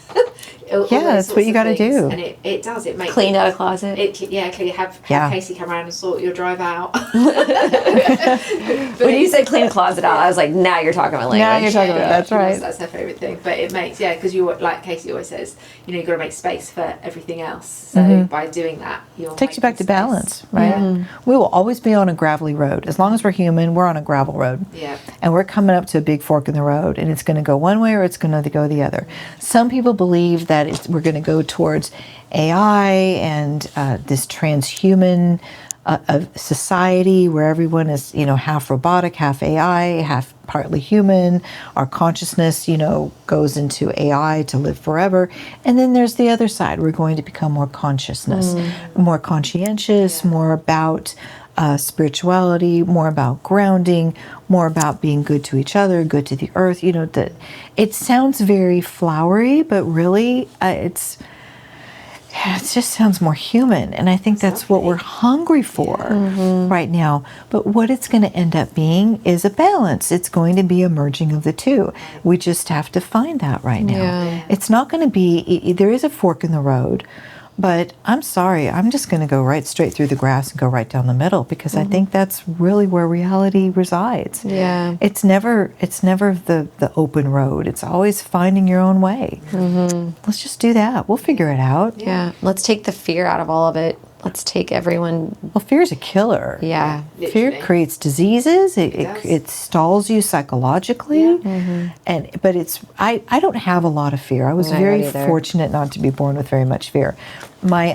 That's what you got to do. And it does. It makes clean out a closet. Have Casey come around and sort your drive out. When you said clean a closet out, I was like, now you're talking about language. Now you're talking about that's right. That's her favourite thing. But it makes because you, like Casey always says, you've got to make space for everything else. So by doing that, takes you back to balance, right? We will always be on a gravelly road. As long as we're human, we're on a gravel road. Yeah. And we're coming up to a big fork in the road, and it's going to go one way or it's going to go the other. Some people believe that we're going to go towards AI and this transhuman a society where everyone is, half robotic, half AI, half partly human. Our consciousness, goes into AI to live forever. And then there's the other side. We're going to become more consciousness, more conscientious, more about spirituality, more about grounding, more about being good to each other, good to the earth. That it sounds very flowery, but really it just sounds more human. And I think that's what we're hungry for right now. But what it's going to end up being is a balance. It's going to be a merging of the two. We just have to find that right now. Yeah. It's not going to be, there is a fork in the road. But I'm sorry, I'm just going to go right straight through the grass and go right down the middle, because I think that's really where reality resides. Yeah. It's never the open road. It's always finding your own way. Let's just do that. We'll figure it out. Yeah. Let's take the fear out of all of it. Let's take everyone. Well, fear is a killer. Yeah. Fear Literally. creates diseases. does. It stalls you psychologically. But it's I don't have a lot of fear. I was I very don't either. fortunate not to be born with very much fear. My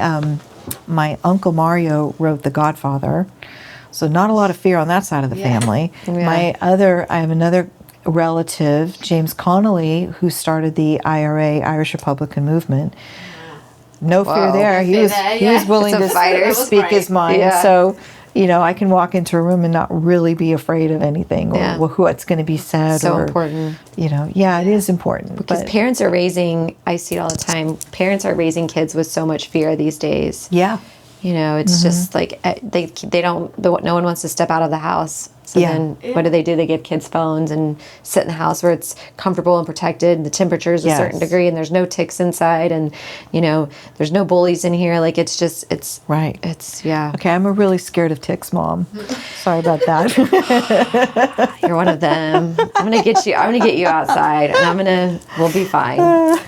uncle Mario wrote The Godfather, so not a lot of fear on that side of the family. Yeah. I have another relative, James Connolly, who started the IRA, Irish Republican movement. No fear Wow. there. No He fear was there, he was yeah. willing It's a to fighter. That was speak great. his mind. Yeah. So, I can walk into a room and not really be afraid of anything or Yeah. what's going to be said. So or, important. It is important. Because but, parents are raising, I see it all the time, parents are raising kids with so much fear these days. yeah, It's just like they don't, no one wants to step out of the house. So Yeah. then what do? They give kids phones and sit in the house where it's comfortable and protected, and the temperature's a certain Yes. degree, and there's no ticks inside, and there's no bullies in here. Like it's right. yeah. Okay, I'm really scared of ticks, Mom. Sorry about that. You're one of them. I'm gonna get you outside, and we'll be fine.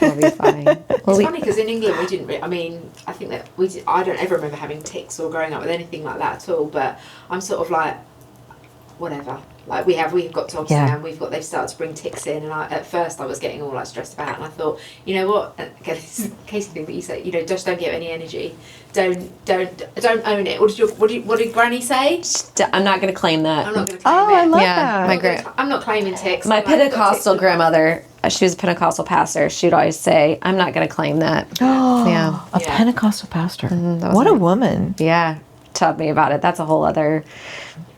We'll be fine. It's funny because in England we didn't. I think that I don't ever remember having ticks or growing up with anything like that at all. But I'm sort of like, whatever. Like we've got dogs now, and they've started to bring ticks in, and at first I was getting all like stressed about it, and I thought, you know what? Again, this is the case thing that you say. Just don't give it any energy. Don't own it. What did Granny say? I'm not gonna claim that. I'm not going to claim Oh, it. I love Yeah, that. I'm not claiming ticks. My Like, I've got Pentecostal ticks. grandmother, she was a Pentecostal pastor. She'd always say, "I'm not going to claim that." Yeah, A Yeah. Pentecostal pastor. that was What a nice. woman. yeah. Tell me about it. That's a whole other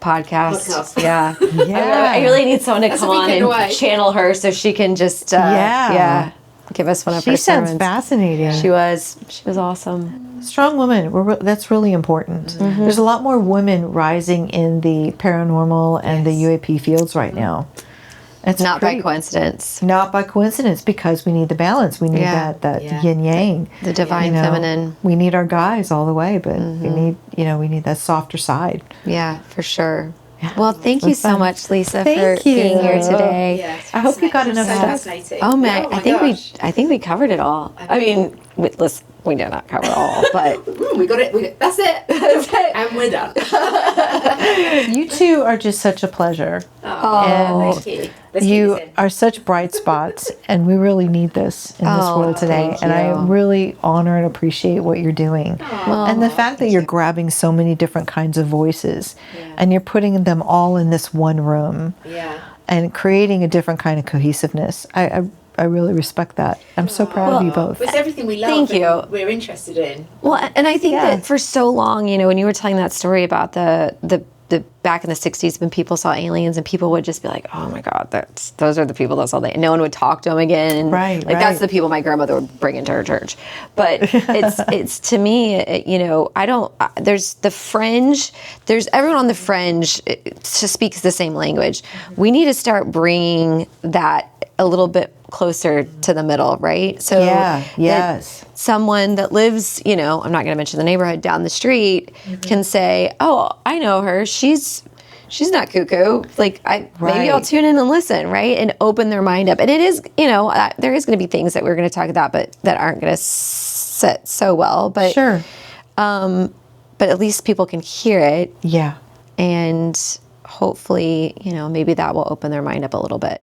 podcast. Podcast. Yeah. Yeah. I really need someone to That's a come on weekend and away. channel her so she can just give us one of She her sounds sermons. fascinating. She was awesome. Strong woman. That's really important. Mm-hmm. There's a lot more women rising in the paranormal and the UAP fields right now. It's Not by pretty- coincidence. Not by coincidence, because we need the balance. We need Yeah. that Yeah. yin yang. The divine feminine. We need our guys all the way, but we need that softer side. Yeah, for sure. Well, thank you so fun. much, Lisa, Thank for being here you. today. Yeah, it's I hope you got fascinating. enough So stuff. fascinating. Oh man, Oh my I think gosh. we covered it all. I mean, we did not cover all, but We got it. That's it. That's it. And we're done. You two are just such a pleasure. Oh, thank you. Let's keep You this in. are such bright spots, and we really need this in this Oh, world today. thank And I you. really honor and appreciate what you're doing. And the fact that you're grabbing so many different kinds of voices and you're putting them all in this one room Yeah. and creating a different kind of cohesiveness. I really respect that. I'm so proud of you both. It's everything we love. Thank and you. We're interested in. well, and I think Yeah. that for so long, when you were telling that story about the back in the 60s when people saw aliens and people would just be like, oh my God, those are the people that saw that. And no one would talk to them again. And Right, Like right. that's the people my grandmother would bring into her church. But it's to me, there's the fringe, there's everyone on the fringe speaks the same language. We need to start bringing that a little bit closer to the middle, right? So Yeah, that yes. someone that lives, I'm not going to mention the neighborhood down the street, can say, "Oh, I know her. She's not cuckoo. Like maybe Right. I'll tune in and listen, right? And open their mind up." And it is, there is going to be things that we're going to talk about, but that aren't going to sit so well. But Sure. but at least people can hear it, Yeah. and hopefully, maybe that will open their mind up a little bit.